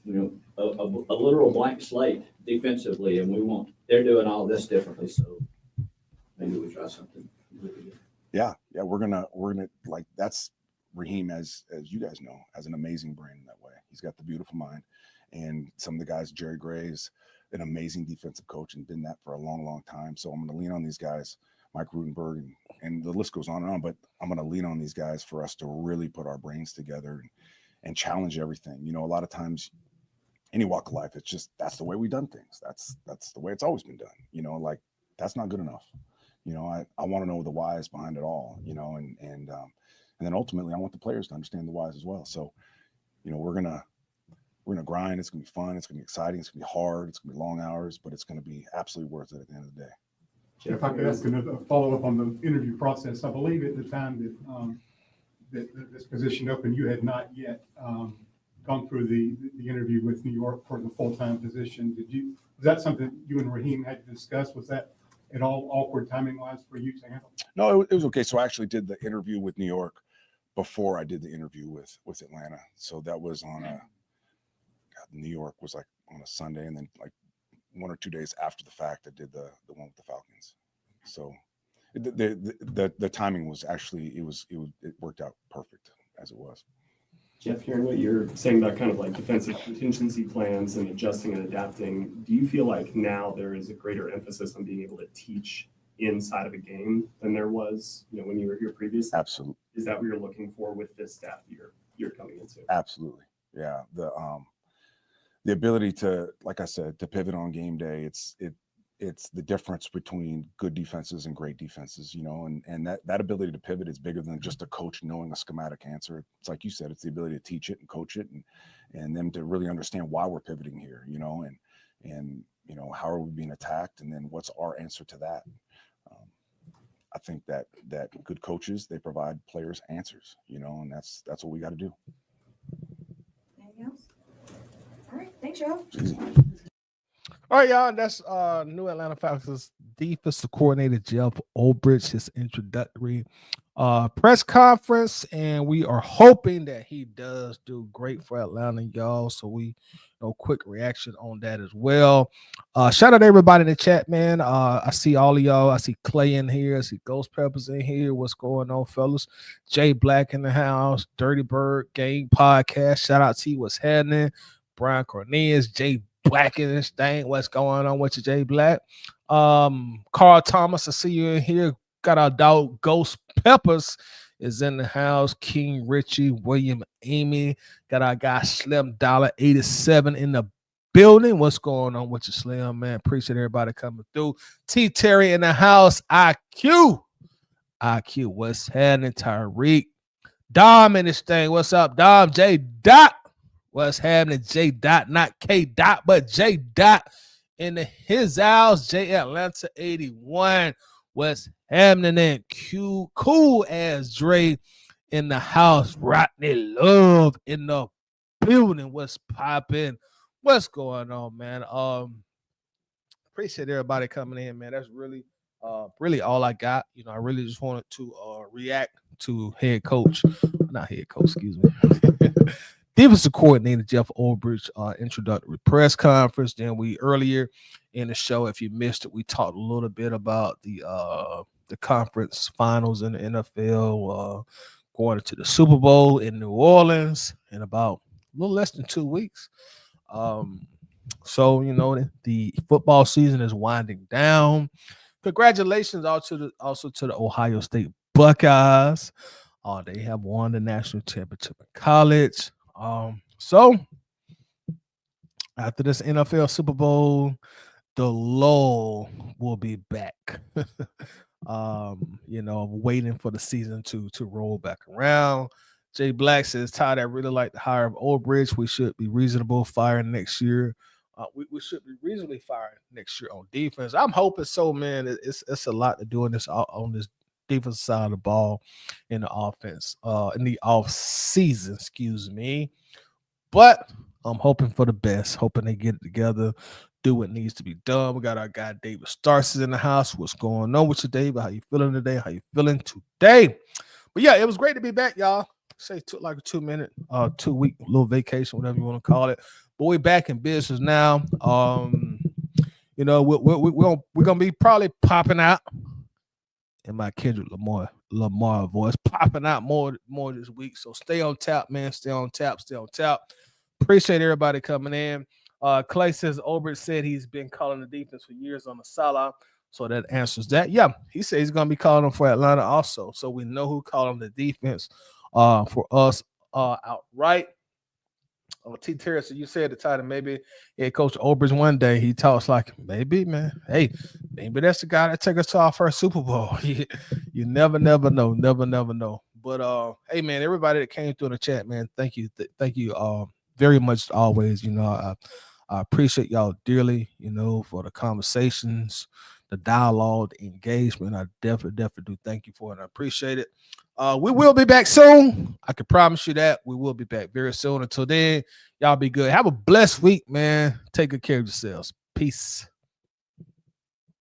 you know, a literal blank slate defensively, and they're doing all this differently, so maybe we try something. Yeah, we're gonna like, that's Raheem, as you guys know, has an amazing brain in that way. He's got the beautiful mind. And some of the guys, Jerry Gray's an amazing defensive coach and been that for a long, long time. So I'm going to lean on these guys, Mike Rutenberg, and the list goes on and on, but I'm going to lean on these guys for us to really put our brains together and challenge everything. You know, a lot of times, any walk of life, it's just, that's the way we've done things. That's the way it's always been done. You know, like, that's not good enough. You know, I want to know the whys behind it all, you know, and then ultimately I want the players to understand the whys as well. So, you know, we're going to grind. It's going to be fun. It's going to be exciting. It's going to be hard. It's going to be long hours, but it's going to be absolutely worth it at the end of the day. If I could ask a follow-up on the interview process, I believe at the time that this position opened, you had not yet gone through the interview with New York for the full-time position. Was that something you and Raheem had to discuss? Was that at all awkward timing-wise for you to handle? No, it was okay. So I actually did the interview with New York before I did the interview with Atlanta. So that was on New York was like on a Sunday, and then like 1 or 2 days after the fact, I did the one with the Falcons. So the timing was actually it worked out perfect as it was. Jeff, hearing what you're saying about kind of like defensive contingency plans and adjusting and adapting, do you feel like now there is a greater emphasis on being able to teach inside of a game than there was, you know, when you were here previously? Absolutely. Is that what you're looking for with this staff you're coming into? Absolutely. Yeah. The ability to, like I said, to pivot on game day, it's the difference between good defenses and great defenses, you know, and that ability to pivot is bigger than just a coach knowing a schematic answer. It's like you said, it's the ability to teach it and coach it and them to really understand why we're pivoting here, you know, and you know, how are we being attacked, and then what's our answer to that. I think that good coaches, they provide players answers, you know, and that's what we got to do. Anything else? All right, thanks, y'all. All right, y'all. That's new Atlanta Falcons defensive coordinator Jeff Ulbrich, his introductory press conference, and we are hoping that he does do great for Atlanta, y'all. So we quick reaction on that as well. Shout out to everybody in the chat, man. I see all of y'all. I see Clay in here. I see Ghost Peppers in here. What's going on, fellas? Jay Black in the house. Dirty Bird Gang Podcast. Shout out to you. What's happening? Brian Cornelius, Jay Black in this thing. What's going on with you, Jay Black? Carl Thomas, I see you in here. Got our dog Ghost Peppers is in the house. King Richie, William Amy. Got our guy Slim Dollar 87 in the building. What's going on with you, Slim, man? Appreciate everybody coming through. T Terry in the house. IQ, what's happening? Tyreek. Dom in this thing. What's up, Dom? J Dot. What's happening? J Dot, not K Dot, but J Dot in his house. J Atlanta 81. What's happening? And cool as Dre in the house. Rodney Love in the building. What's popping? What's going on, man? Appreciate everybody coming in, man. That's really all I got. You know, I really just wanted to react to excuse me. Defensive coordinator Jeff Ulbrich introductory press conference. Then we earlier in the show, if you missed it, we talked a little bit about the conference finals in the NFL, going into the Super Bowl in New Orleans in about a little less than 2 weeks. So you know the football season is winding down. Congratulations also to the Ohio State Buckeyes. They have won the national championship in college. So after this NFL Super Bowl, the lull will be back. Waiting for the season to roll back around. Jay Black says, Todd, I really like the hire of Ulbrich. We should be reasonable firing next year. We should be reasonably firing next year on defense. I'm hoping so, man. It's a lot to do on this defensive side of the ball in the offense, in the off season, excuse me. But I'm hoping for the best, hoping they get it together, do what needs to be done. We got our guy David Starks in the house. What's going on with you, David? How you feeling today? How you feeling today? But yeah, it was great to be back, y'all. Say took like a 2-minute, 2-week little vacation, whatever you want to call it. But we're back in business now. We're gonna be probably popping out in my Kendrick Lamar Lamar voice popping out more this week. So stay on tap, man. Stay on tap. Appreciate everybody coming in. Clay says Ulbrich said he's been calling the defense for years on the sideline. So that answers that. Yeah, he said he's gonna be calling them for Atlanta also. So we know who called him the defense for us outright. T. Terry, so you said the title, maybe Coach Ulbrich one day he talks like, maybe, man. Hey, maybe that's the guy that take us to our first Super Bowl. You never know. Never know. But hey, man, everybody that came through in the chat, man, thank you. Thank you very much always. You know, I appreciate y'all dearly, you know, for the conversations, the dialogue, the engagement. I definitely do thank you for it. I appreciate it. We will be back soon. I can promise you that. We will be back very soon. Until then, y'all be good. Have a blessed week, man. Take good care of yourselves. Peace.